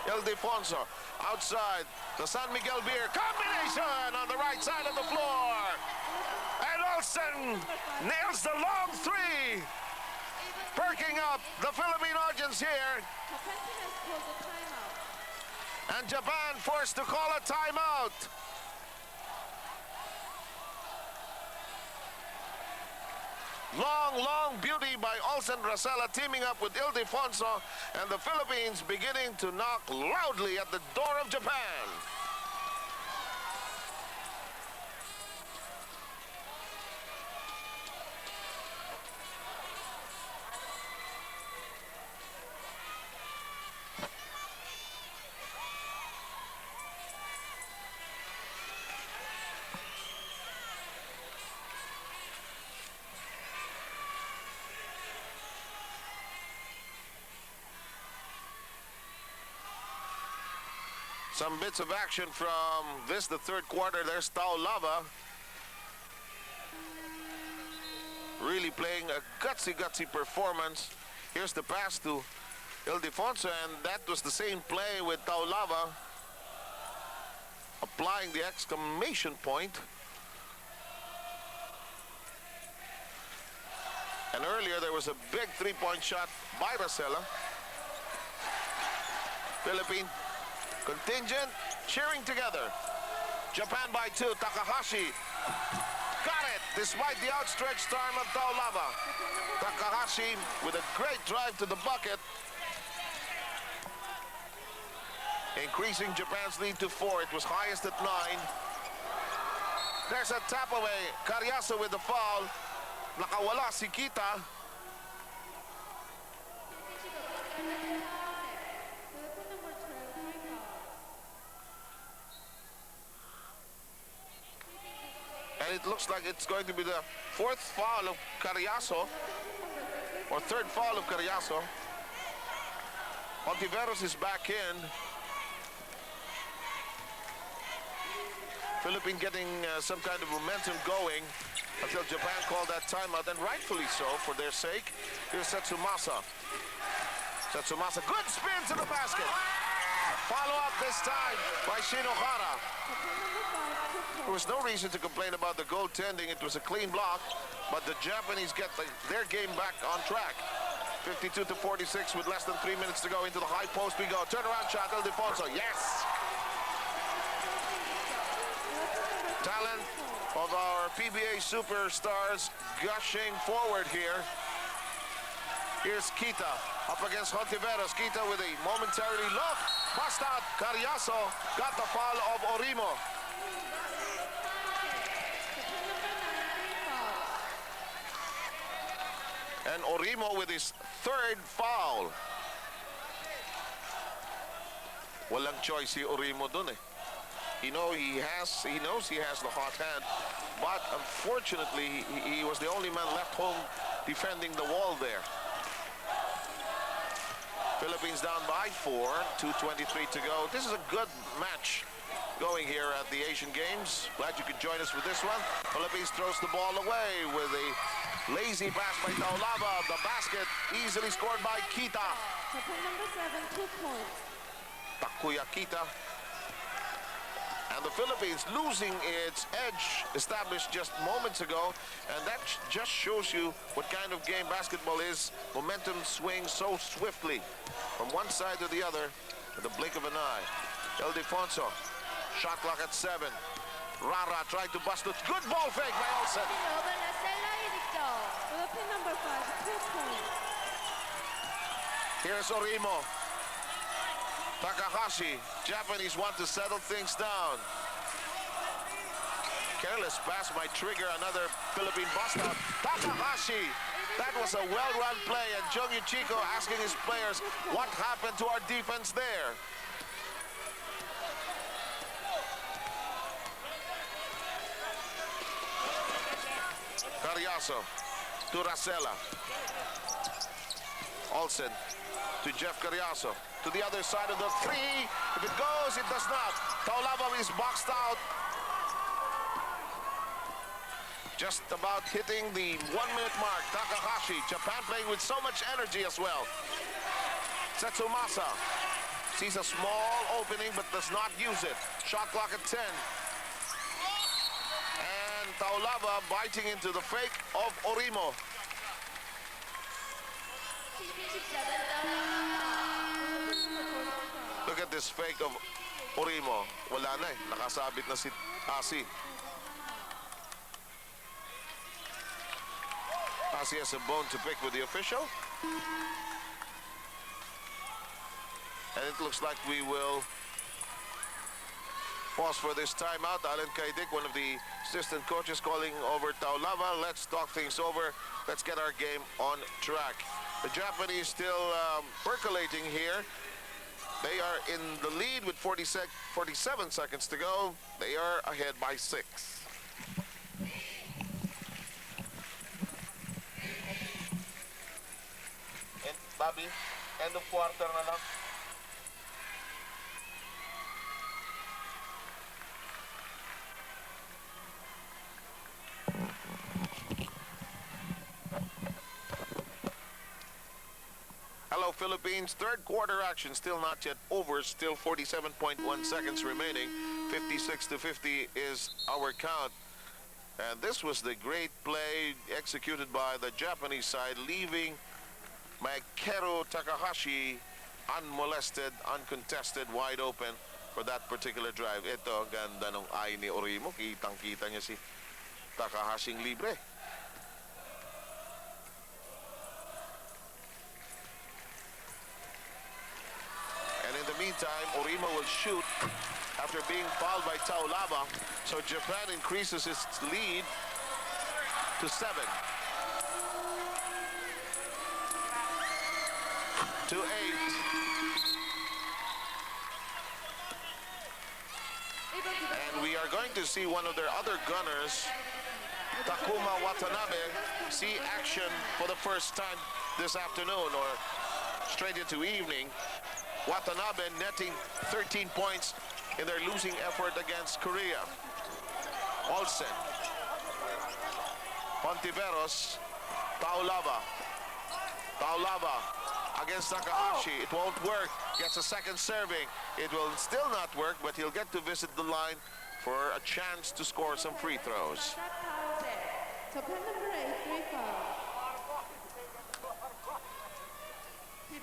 Ildefonso outside. The San Miguel Beer combination on the right side of the floor. And Olsen nails the long three. Perking up the Philippine audience here. And Japan forced to call a timeout. Long beauty by Olsen Racela teaming up with Ildefonso, and the Philippines beginning to knock loudly at the door of Japan. Some bits of action from this, the third quarter. There's Taulava. Really playing a gutsy performance. Here's the pass to Ildefonso, and that was the same play with Taulava. Applying the exclamation point. And earlier there was a big three-point shot by Racela. Philippine contingent cheering together. Japan by 2. Takahashi got it despite the outstretched arm of Taulava. Takahashi with a great drive to the bucket, increasing Japan's lead to 4. It was highest at 9. There's a tap away. Cariaso with the foul. Nakawala si Kita. And it looks like it's going to be the fourth foul of Cariaso, or third foul of Cariaso. Ontiveros is back in. Philippines getting some kind of momentum going until Japan called that timeout, and rightfully so for their sake. Here's Setsumasa. Setsumasa, good spin to the basket. Follow up this time by Shinohara. There was no reason to complain about the goaltending. It was a clean block, but the Japanese get their game back on track. 52-46 with less than 3 minutes to go. Into the high post we go. Turnaround shot, Ildefonso. Yes! Talent of our PBA superstars gushing forward here. Here's Kita up against Hontiveros. Kita with a momentarily look. Bust out. Cariaso got the foul of Orimo. And Orimo with his third foul. Walang choice si Orimo dun eh. He knows he has the hot hand, but unfortunately he was the only man left home defending the wall there. Philippines down by 4, 2:23 to go. This is a good match going here at the Asian Games. Glad you could join us with this one. Philippines throws the ball away with a lazy pass by Taulava. The basket easily scored by Kita. Number 7, 2 points. Takuya Kita. And the Philippines losing its edge established just moments ago. And that just shows you what kind of game basketball is. Momentum swings so swiftly from one side to the other at the blink of an eye. Ildefonso, shot clock at 7. Rara tried to bust it. Good ball fake by Olsen. Philippine number 5, 2 points. Here's Orimo. Takahashi. Japanese want to settle things down. Careless pass might trigger another Philippine bust out. Takahashi. That was a well-run play, and Jung Yuchiko asking his players what happened to our defense there. Cariaso to Racela. Olsen to Jeff Cariaso. To to the other side of the three. If it goes, it does not. Taulava is boxed out. Just about hitting the 1 minute mark. Takahashi, Japan playing with so much energy as well. Setsumasa sees a small opening but does not use it. Shot clock at 10. And Taulava biting into the fake of Orimo. Look at this fake of Orimo. Wala na eh. Nakasabit na si Asi. Asi has a bone to pick with the official. And it looks like we will pause for this timeout. Alan Kaidik, one of the assistant coaches, calling over Taulava. Let's talk things over. Let's get our game on track. The Japanese still percolating here. They are in the lead with 47 seconds to go. They are ahead by 6. And Bobby, end of quarter na lang. Hello, Philippines. Third quarter action still not yet over. Still 47.1 seconds remaining. 56-50 is our count. And this was the great play executed by the Japanese side, leaving Maikeru Takahashi unmolested, uncontested, wide open for that particular drive. Ito, ganda ng eye ni Orimo. Kitang-kita niya si Takahashing libre. Meantime, Orimo will shoot after being fouled by Taulava. So Japan increases its lead to 7. To 8. And we are going to see one of their other gunners, Takuma Watanabe, see action for the first time this afternoon or straight into evening. Watanabe netting 13 points in their losing effort against Korea. Olsen, Pontiveros, Taulava against Takahashi. It won't work. Gets a second serving. It will still not work, but he'll get to visit the line for a chance to score some free throws.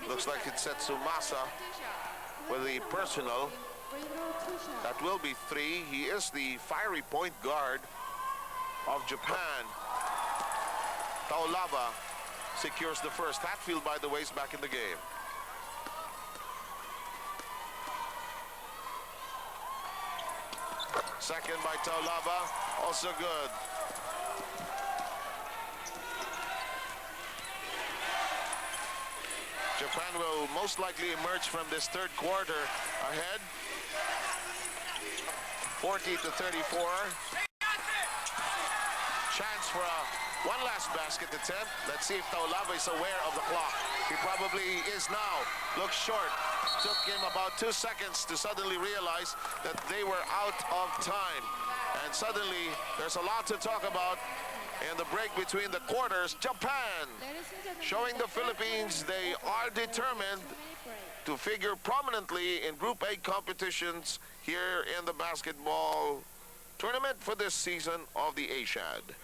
Looks like it's Setsumasa with the personal. That will be 3. He is the fiery point guard of Japan. Taulava secures the first. Hatfield, by the way, is back in the game. Second by Taulava, also good. Japan will most likely emerge from this third quarter ahead, 40-34. Chance for one last basket attempt. Let's see if Taulava is aware of the clock. He probably is now. Looks short. Took him about 2 seconds to suddenly realize that they were out of time. And suddenly, there's a lot to talk about. In the break between the quarters, Japan showing the Philippines they are determined to figure prominently in Group A competitions here in the basketball tournament for this season of the ASIAD.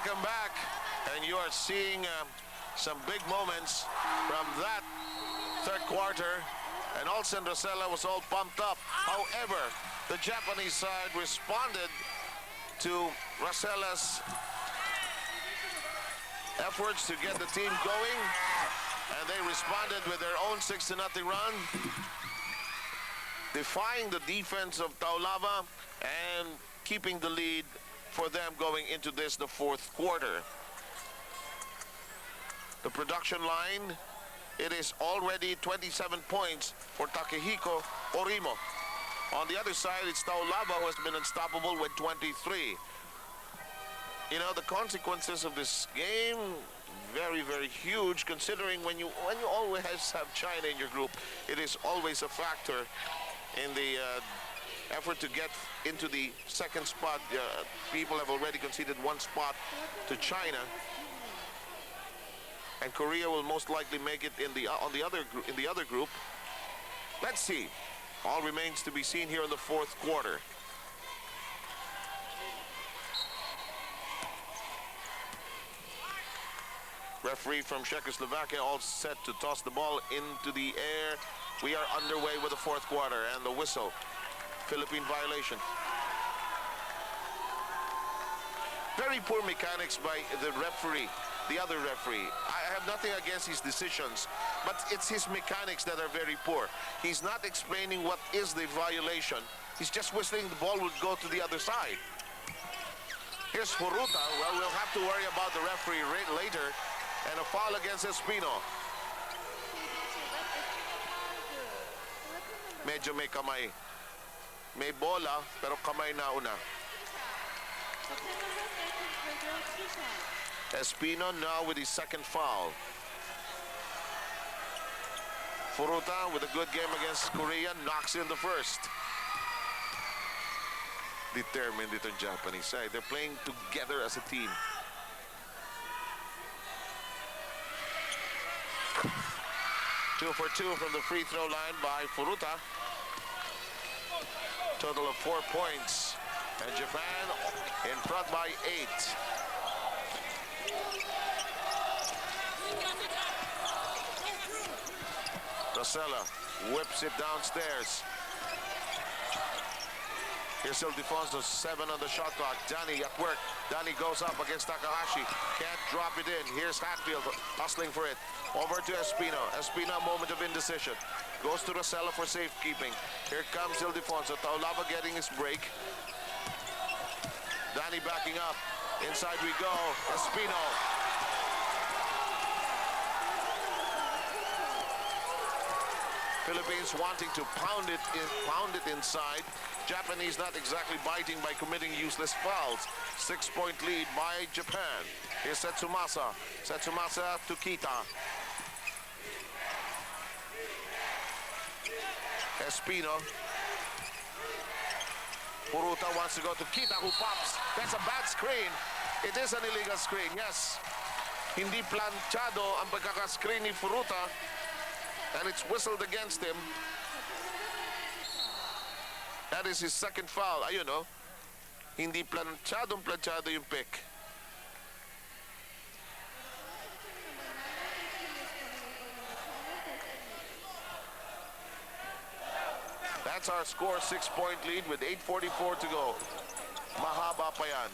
Welcome back. And you are seeing some big moments from that third quarter. And Olsen Rosella was all pumped up. However, the Japanese side responded to Rosella's efforts to get the team going. And they responded with their own 6-0 run, defying the defense of Taulava and keeping the lead for them going into this, the fourth quarter. The production line, it is already 27 points for Takehiko Orimo. On the other side, it's Taulava who has been unstoppable with 23. You know, the consequences of this game, very, very huge, considering when you always have China in your group, it is always a factor in the effort to get into the second spot. People have already conceded one spot to China, and Korea will most likely make it in the other group. Let's see. All remains to be seen here in the fourth quarter. Referee from Czechoslovakia all set to toss the ball into the air. We are underway with the fourth quarter, and the whistle. Philippine violation. Very poor mechanics by the referee, the other referee. I have nothing against his decisions, but it's his mechanics that are very poor. He's not explaining what is the violation. He's just whistling the ball would go to the other side. Here's Furuta. Well, we'll have to worry about the referee later. And a foul against Espino. Medyo may kamay. May bola, pero kamay na una. Espino now with his second foul. Furuta with a good game against Korea, knocks in the first. Determined itong Japanese side. They're playing together as a team. Two for two from the free throw line by Furuta. Total of 4 points. And Japan in front by 8. Rosella whips it downstairs. Here's Ildefonso, 7 on the shot clock. Danny at work. Danny goes up against Takahashi. Can't drop it in. Here's Hatfield hustling for it. Over to Espino. Espino, a moment of indecision. Goes to Rosella for safekeeping. Here comes Ildefonso. Taulava getting his break. Danny backing up. Inside we go. Espino. Philippines wanting to pound it inside. Japanese not exactly biting by committing useless fouls. 6-point lead by Japan. Here's Setsumasa. Setsumasa to Kita. Espino. Furuta wants to go to Kita, who pops. That's a bad screen. It is an illegal screen, yes. Hindi planchado ang pagkaka-screen ni Furuta. And it's whistled against him. That is his second foul. Ayun, no? Hindi planchado yung pick. That's our score, 6-point lead with 8:44 to go. Mahaba pa yan.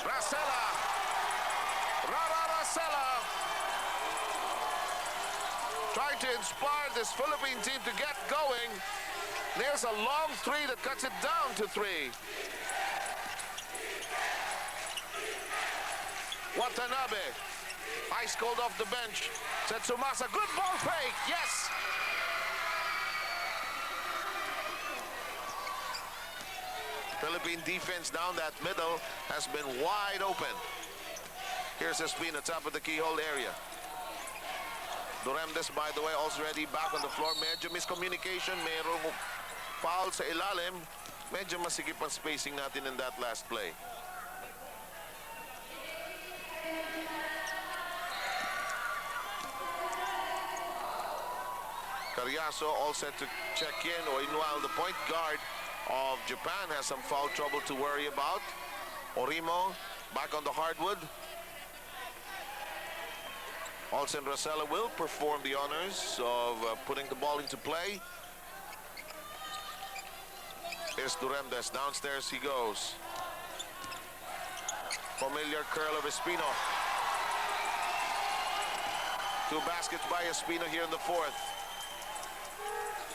Rosella! Rosella! Trying to inspire this Philippine team to get going. There's a long three that cuts it down to 3. Watanabe. Ice cold off the bench. Setsumasa, good ball fake. Yes. Philippine defense down that middle has been wide open. Here's Espino, top of the keyhole area. Duremdes, by the way, already back on the floor. Medyo miscommunication. Mayroong foul sa ilalim. Medyo masikip ang spacing natin in that last play. Carriazo all set to check in. Meanwhile, the point guard of Japan has some foul trouble to worry about. Orimo back on the hardwood. Olsen Rosella will perform the honors of putting the ball into play. Here's Duremdes. Downstairs he goes. Familiar curl of Espino. 2 baskets by Espino here in the fourth.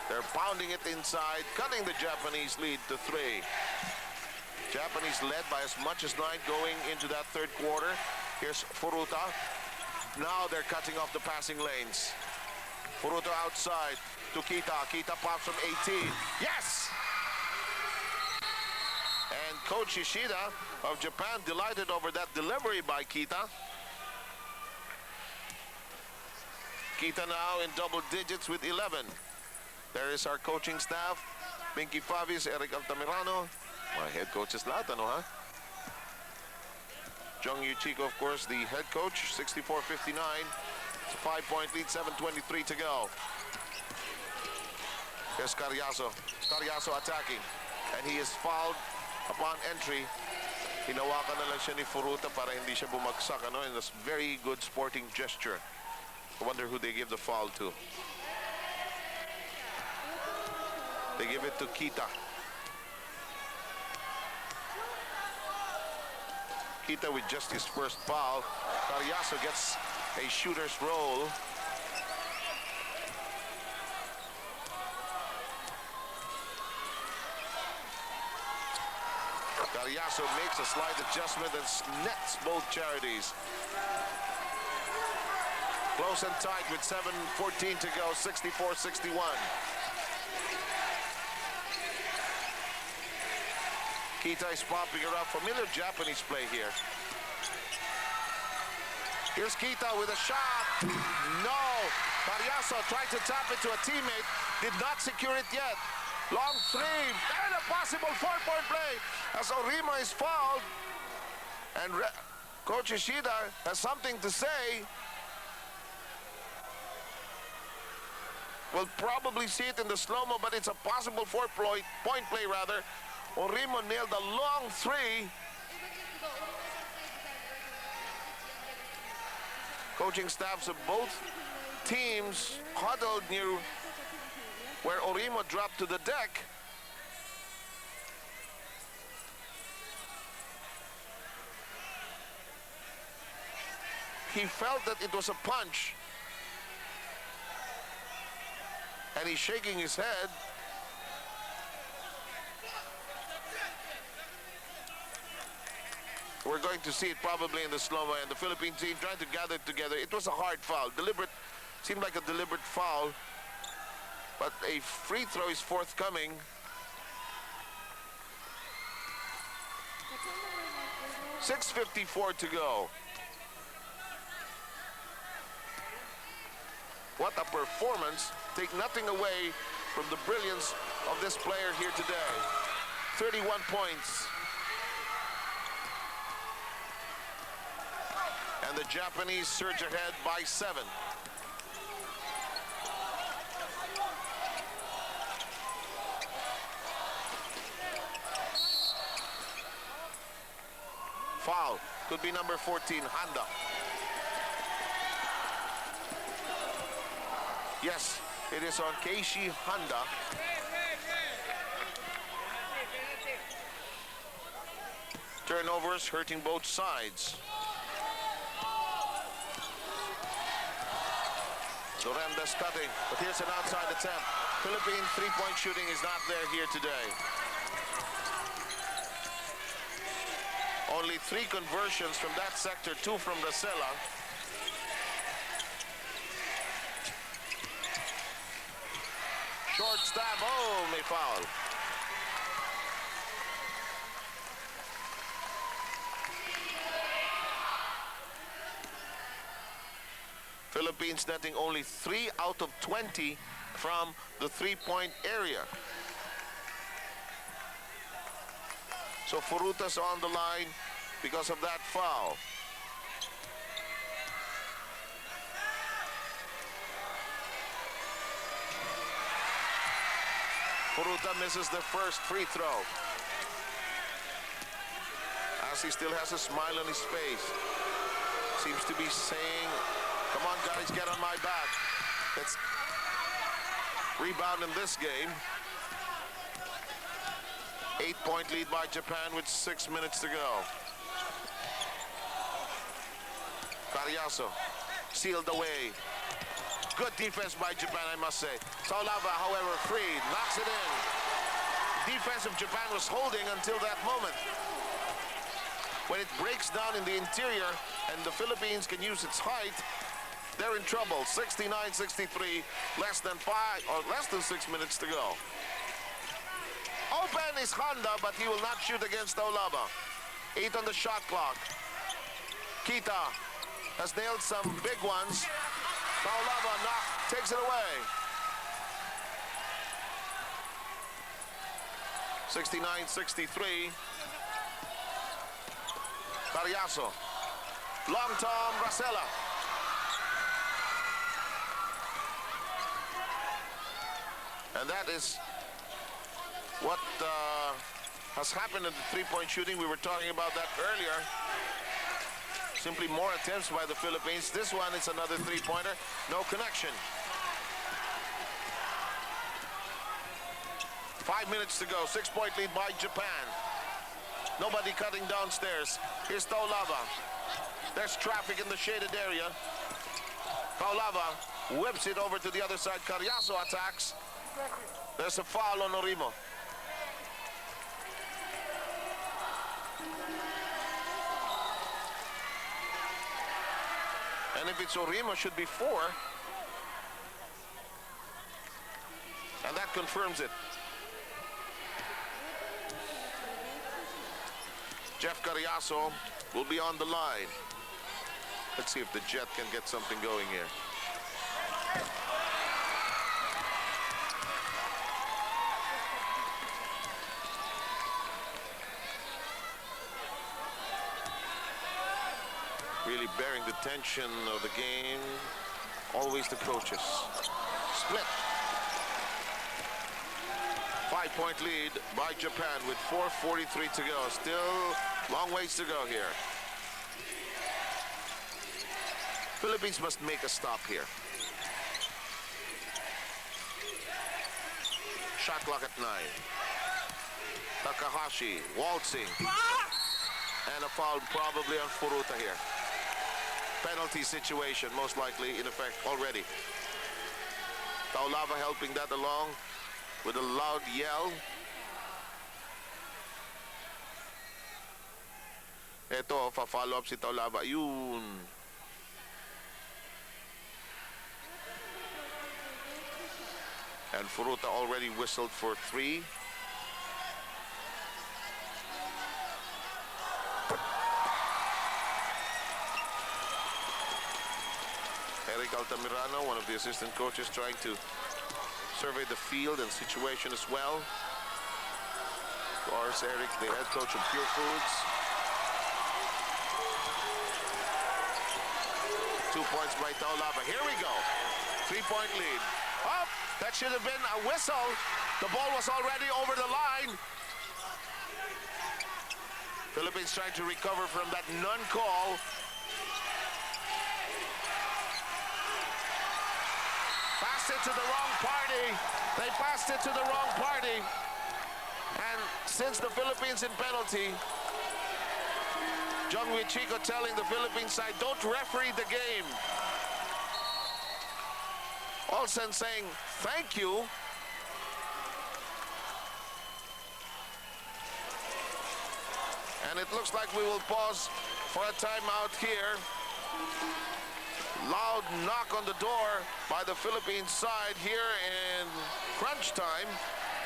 They're pounding it inside, cutting the Japanese lead to 3. Japanese led by as much as 9 going into that third quarter. Here's Furuta. Now they're cutting off the passing lanes. Furuta outside to Kita. Kita pops from 18. Yes! And Coach Ishida of Japan delighted over that delivery by Kita. Kita now in double digits with 11. There is our coaching staff. Pinky Favis, Eric Altamirano. My head coaches lahat, ano ha? Jung Yu Chico, of course, the head coach, 64-59. It's a 5-point lead, 7:23 to go. Here's Carriazo. Carriazo attacking. And he is fouled upon entry. Hinawakan na lang siya ni Furuta para hindi siya bumagsak, ano? In this very good sporting gesture. I wonder who they give the foul to. They give it to Kita. Kita with just his first foul. Carriazo gets a shooter's roll. Carriazo makes a slight adjustment and nets both charities. Close and tight with 7:14 to go, 64-61. Kita is popping her up. Familiar Japanese play here. Here's Kita with a shot. No. Carriazo tried to tap it to a teammate. Did not secure it yet. Long 3. And a possible 4-point play as Orima is fouled. And Coach Ishida has something to say. We'll probably see it in the slow-mo, but it's a possible 4-point play rather. Orima nailed a long 3. Coaching staffs of both teams huddled near where Orima dropped to the deck. He felt that it was a punch. And he's shaking his head. We're going to see it probably in the slow-mo, and the Philippine team trying to gather it together. It was a hard foul. Deliberate, seemed like a deliberate foul. But a free throw is forthcoming. .6:54 to go. What a performance. Take nothing away from the brilliance of this player here today. 31 points. And the Japanese surge ahead by 7. Foul. Could be number 14, Handa. Yes, it is on Keishi Handa. Turnovers hurting both sides. Duremdes cutting, but here's an outside attempt. Philippine three-point shooting is not there here today. Only 3 conversions from that sector, 2 from Rosella. Short stab, oh, may foul. Philippines netting only 3 out of 20 from the three-point area. So Furuta's on the line because of that foul. Furuta misses the first free throw. As he still has a smile on his face. Seems to be saying, come on guys, get on my back. Let's rebound in this game. 8-point lead by Japan with 6 minutes to go. Cariaso sealed away. Good defense by Japan, I must say. Taulava, however, freed, knocks it in. Defense of Japan was holding until that moment. When it breaks down in the interior and the Philippines can use its height, they're in trouble. 69-63, less than 6 minutes to go. Open is Honda, but he will not shoot against Taulava. 8 on the shot clock. Kita has nailed some big ones. Taulava takes it away. 69-63. Cariaso. Long Tom Racela. And that is what has happened in the three-point shooting. We were talking about that earlier. Simply more attempts by the Philippines. This one is another three-pointer. No connection. 5 minutes to go. 6-point lead by Japan. Nobody cutting downstairs. Here's Taulava. There's traffic in the shaded area. Taulava whips it over to the other side. Cariaso attacks. There's a foul on Orimo. And if it's Orimo, it should be 4. And that confirms it. Jeff Cariaso will be on the line. Let's see if the Jet can get something going here. Really bearing the tension of the game. Always the coaches. Split. 5-point lead by Japan with 4:43 to go. Still long ways to go here. Philippines must make a stop here. Shot clock at 9. Takahashi waltzing. And a foul probably on Furuta here. Penalty situation most likely in effect already. Taulava helping that along with a loud yell. Ito, fa-follow up si Taulava. Yun. And Furuta already whistled for 3. Eric Altamirano, one of the assistant coaches, trying to survey the field and situation as well. Of course, Eric, the head coach of Pure Foods. 2 points by Taulava. Here we go. 3-point lead. Oh, that should have been a whistle. The ball was already over the line. Philippines trying to recover from that non-call. Passed it to the wrong party. They passed it to the wrong party. And since the Philippines in penalty, John Wichico telling the Philippine side, don't referee the game. Olsen saying, thank you. And it looks like we will pause for a timeout here. Loud knock on the door by the Philippine side here in crunch time.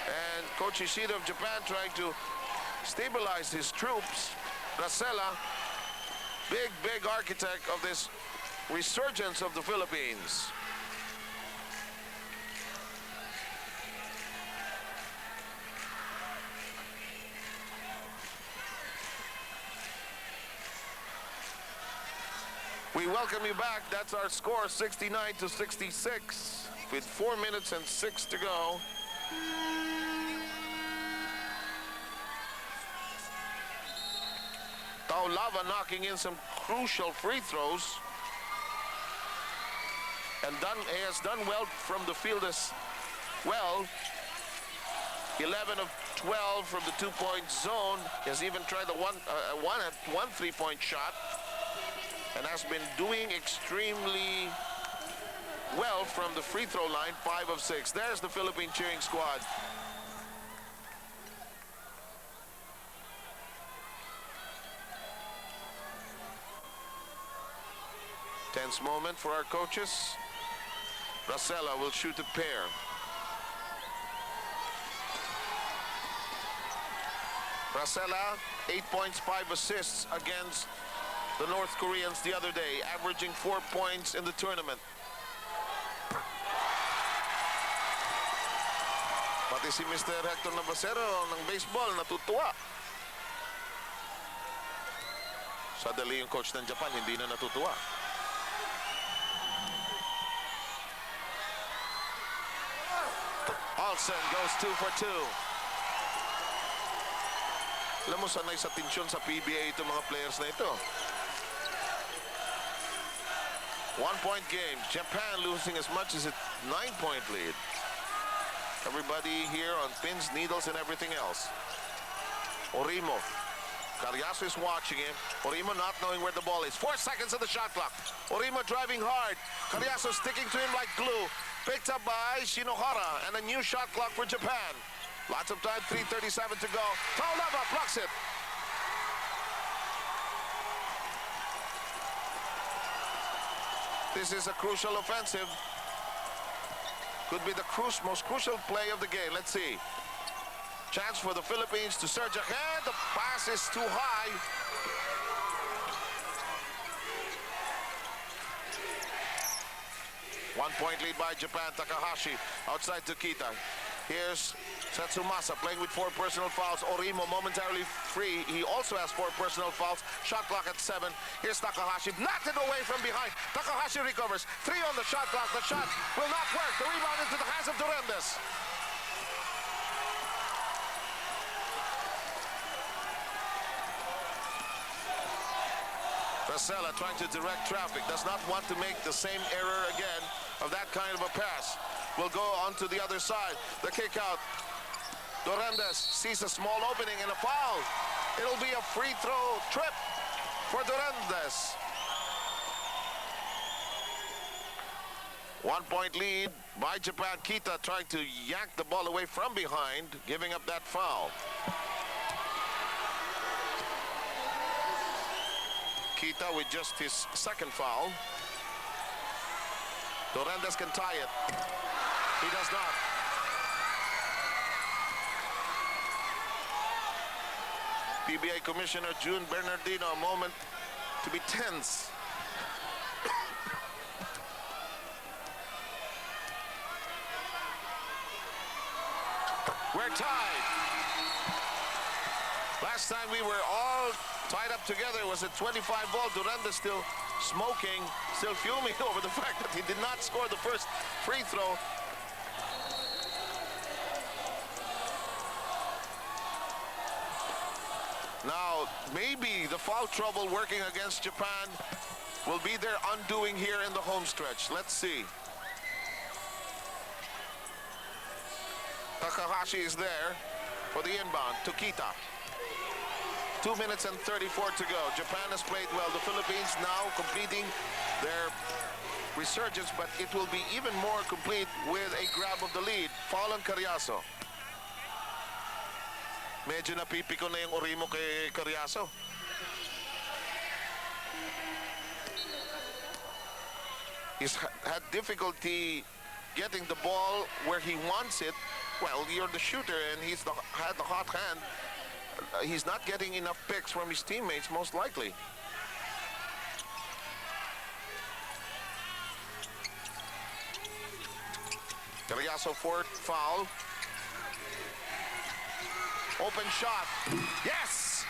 And Coach Ishida of Japan trying to stabilize his troops. Racela, big architect of this resurgence of the Philippines. We welcome you back. That's our score, 69-66, with 4 minutes and 6 to go. Taulava knocking in some crucial free throws. And he has done well from the field as well. 11 of 12 from the two-point zone. He has even tried one three-point shot and has been doing extremely well from the free throw line. 5 of 6. There's the Philippine cheering squad. Tense moment for our coaches. Rosella will shoot a pair. Rosella, 8 points, 5 assists against the North Koreans the other day, averaging 4 points in the tournament. Pati si Mr. Hector Navasero ng baseball natutuwa. Sa dali yung coach ng Japan, hindi na natutuwa. Olsen goes 2 for 2. Alam mo, sanay sa tensyon sa PBA itong mga players na ito. 1-point game. Japan losing as much as a 9-point lead. Everybody here on pins, needles, and everything else. Orimo. Carriazo is watching him. Orimo not knowing where the ball is. 4 seconds of the shot clock. Orimo driving hard. Carriazo sticking to him like glue. Picked up by Shinohara. And a new shot clock for Japan. Lots of time, 3:37 to go. Taulava blocks it. This is a crucial offensive. Could be the most crucial play of the game. Let's see. Chance for the Philippines to surge ahead. The pass is too high. One-point lead by Japan. Takahashi outside to Kita. Here's Satsumasa playing with 4 personal fouls. Orimo momentarily free. He also has 4 personal fouls. Shot clock at 7. Here's Takahashi. Knocked it away from behind. Takahashi recovers. 3 on the shot clock. The shot will not work. The rebound into the hands of Durendes. Rosella trying to direct traffic. Does not want to make the same error again of that kind of a pass. Will go on to the other side. The kick out. Durendes sees a small opening and a foul. It'll be a free throw trip for Durendes. 1-point lead by Japan. Kita trying to yank the ball away from behind, giving up that foul. Kita with just his second foul. Durendes can tie it. He does not. PBA Commissioner June Bernardino, a moment to be tense. We're tied. Last time we were all tied up together was a 25 ball. Durendes still smoking, still fuming over the fact that he did not score the first free throw. Now, maybe the foul trouble working against Japan will be their undoing here in the home stretch. Let's see. Takahashi is there for the inbound to Kita. 2 minutes and 34 to go. Japan has played well. The Philippines now completing their resurgence, but it will be even more complete with a grab of the lead. Foul on Carriazo. Medyo napipiko na yung Orimo kay Carriazo. He's had difficulty getting the ball where he wants it. Well, you're the shooter and he's had the hot hand. He's not getting enough picks from his teammates, most likely. Carriazo, fourth foul. Open shot. Yes!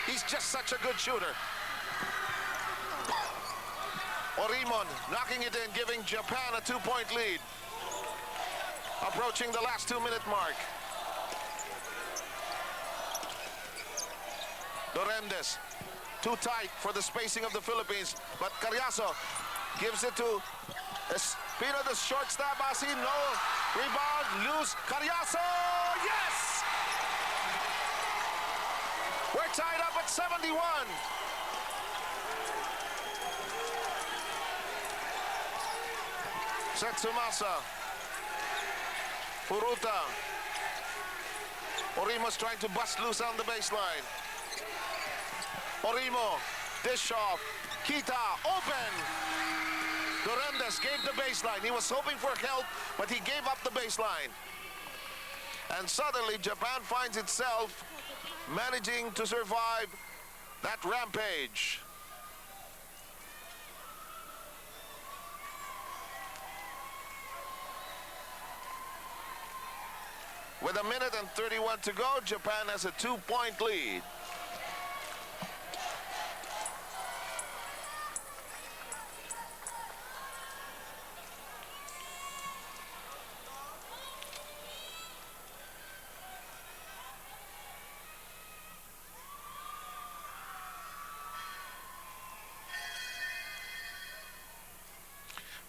He's just such a good shooter. Orimon knocking it in, giving Japan a 2-point lead. Approaching the last 2-minute mark. Durendes Too tight for the spacing of the Philippines. But Carriazo gives it to Espino, the short stab. Asi, no. Rebound, loose. Carriazo, yes! We're tied up at 71. Setsumasa. Furuta. Orimo's trying to bust loose on the baseline. Orimo, dish off. Kita, open. Durendes gave the baseline. He was hoping for help, but he gave up the baseline. And suddenly, Japan finds itself managing to survive that rampage. With 1:31 to go, Japan has a 2-point lead.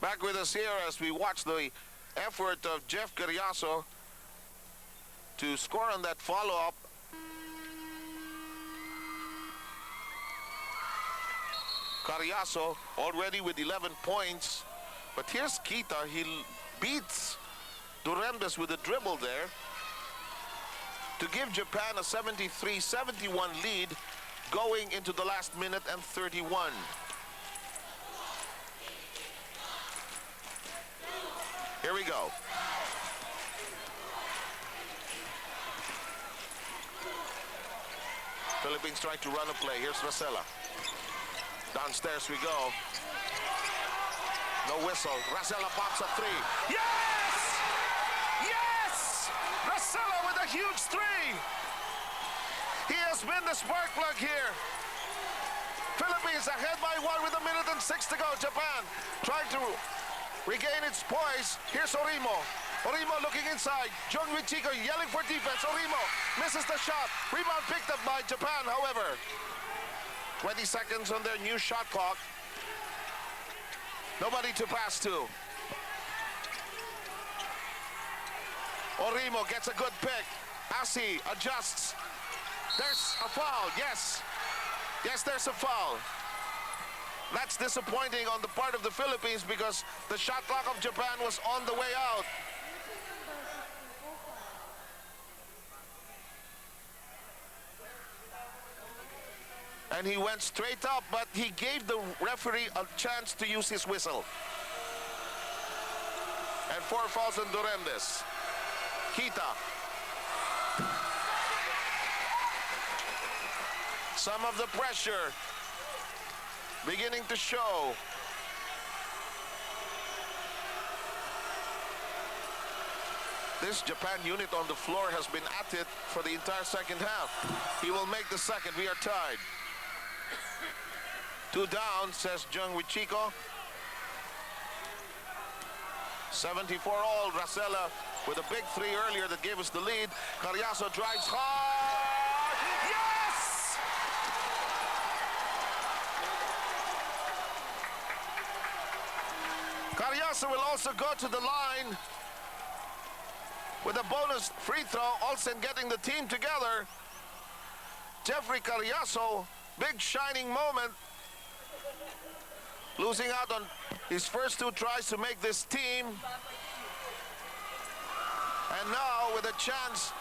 Back with us here as we watch the effort of Jeff Carriazo to score on that follow-up. Carriazo already with 11 points. But here's Kita. He beats Durendes with a dribble there to give Japan a 73-71 lead going into the last 1:31. Here we go. Philippines trying to run a play. Here's Racela. Downstairs we go. No whistle. Racela pops a three. Yes! Yes! Racela with a huge three. He has been the spark plug here. Philippines ahead by 1 with 1:06 to go. Japan trying to regain its poise. Here's Orimo. Orimo looking inside. Jung Wichiko yelling for defense. Orimo misses the shot. Rebound picked up by Japan, however. 20 seconds on their new shot clock. Nobody to pass to. Orimo gets a good pick. Asi adjusts. There's a foul. Yes. Yes, there's a foul. That's disappointing on the part of the Philippines because the shot clock of Japan was on the way out. And he went straight up, but he gave the referee a chance to use his whistle. And 4 fouls on Durendes. Kita. Some of the pressure beginning to show. This Japan unit on the floor has been at it for the entire second half. He will make the second. We are tied. 2 down, says Jung Wichiko. 74 all. Racela with a big three earlier that gave us the lead. Carriazo drives hard. Yes! Carriazo will also go to the line with a bonus free throw. Olsen getting the team together. Jeffrey Carriazo, big shining moment. Losing out on his first 2 tries to make this team. And now with a chance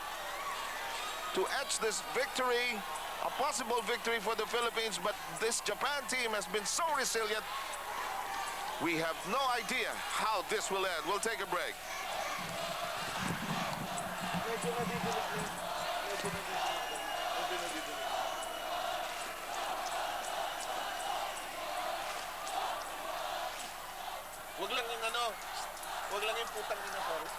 to etch this victory, a possible victory for the Philippines, but this Japan team has been so resilient. We have no idea how this will end. We'll take a break. Wag lang yung ano, wag lang yung putang ina, sorry.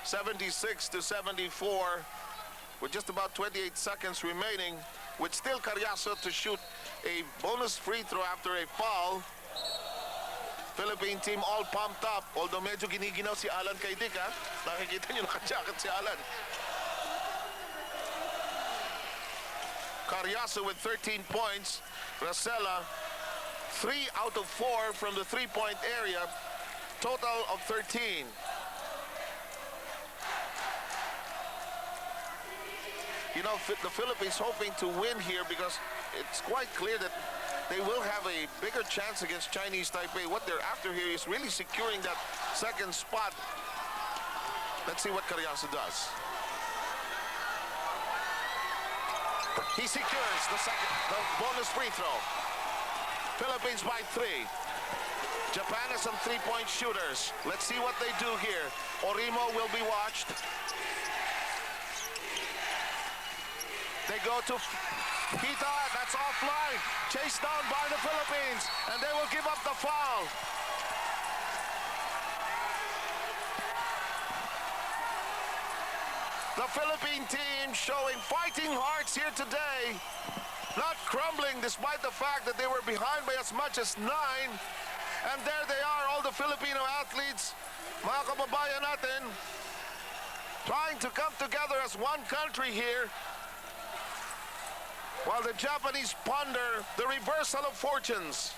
(76-74) with just about 28 seconds remaining, with still Carriazo to shoot a bonus free throw after a foul. Philippine team all pumped up. Although medyo giniginaw si Alan kay Dick, ha? Nakikita niyo naka-jacket si Alan. Carriazo with 13 points. Racela, 3 out of 4 from the three-point area. Total of 13. You know, the Philippines hoping to win here because it's quite clear that they will have a bigger chance against Chinese Taipei. What they're after here is really securing that second spot. Let's see what Carriazo does. He secures the bonus free throw. Philippines by 3. Japan has some three-point shooters. Let's see what they do here. Orimo will be watched. They go to Kita, that's offline. Chased down by the Philippines, and they will give up the foul. The Philippine team showing fighting hearts here today. Not crumbling despite the fact that they were behind by as much as 9. And there they are, all the Filipino athletes, mga kababayan natin, trying to come together as one country here, while the Japanese ponder the reversal of fortunes.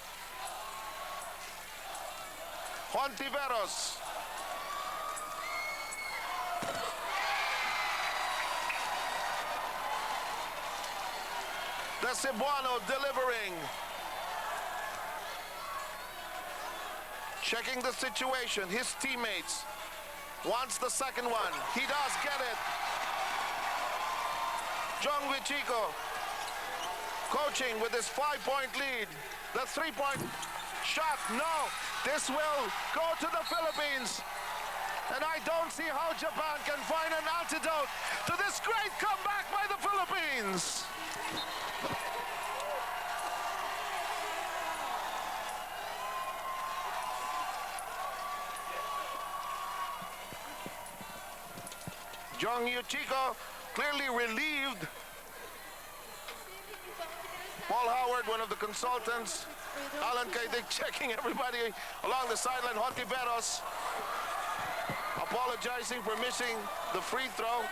Hontiveros. The Cebuano delivering. Checking the situation. His teammates wants the second one. He does get it. Jong Wichiko coaching with his 5-point lead. The 3-point shot, no. This will go to the Philippines. And I don't see how Japan can find an antidote to this great comeback by the Philippines. Jong Yuchiko clearly relieved. Paul Howard, one of the consultants. Alan Kaidik checking everybody along the sideline. Hontiveros apologizing for missing the free throw.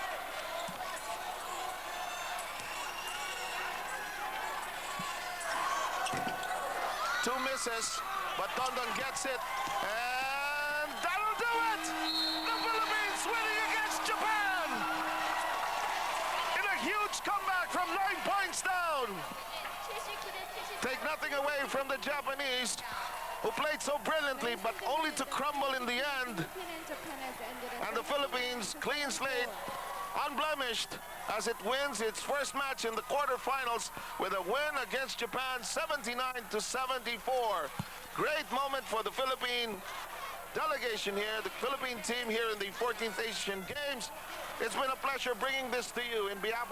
Two misses, but Dondon gets it. And that'll do it! The Philippines winning against Japan! In a huge comeback from 9 points down. Take nothing away from the Japanese, who played so brilliantly, but only to crumble in the end. And the Philippines, clean slate, unblemished, as it wins its first match in the quarterfinals with a win against Japan, 79-74. Great moment for the Philippine delegation here, the Philippine team here in the 14th Asian Games. It's been a pleasure bringing this to you in behalf of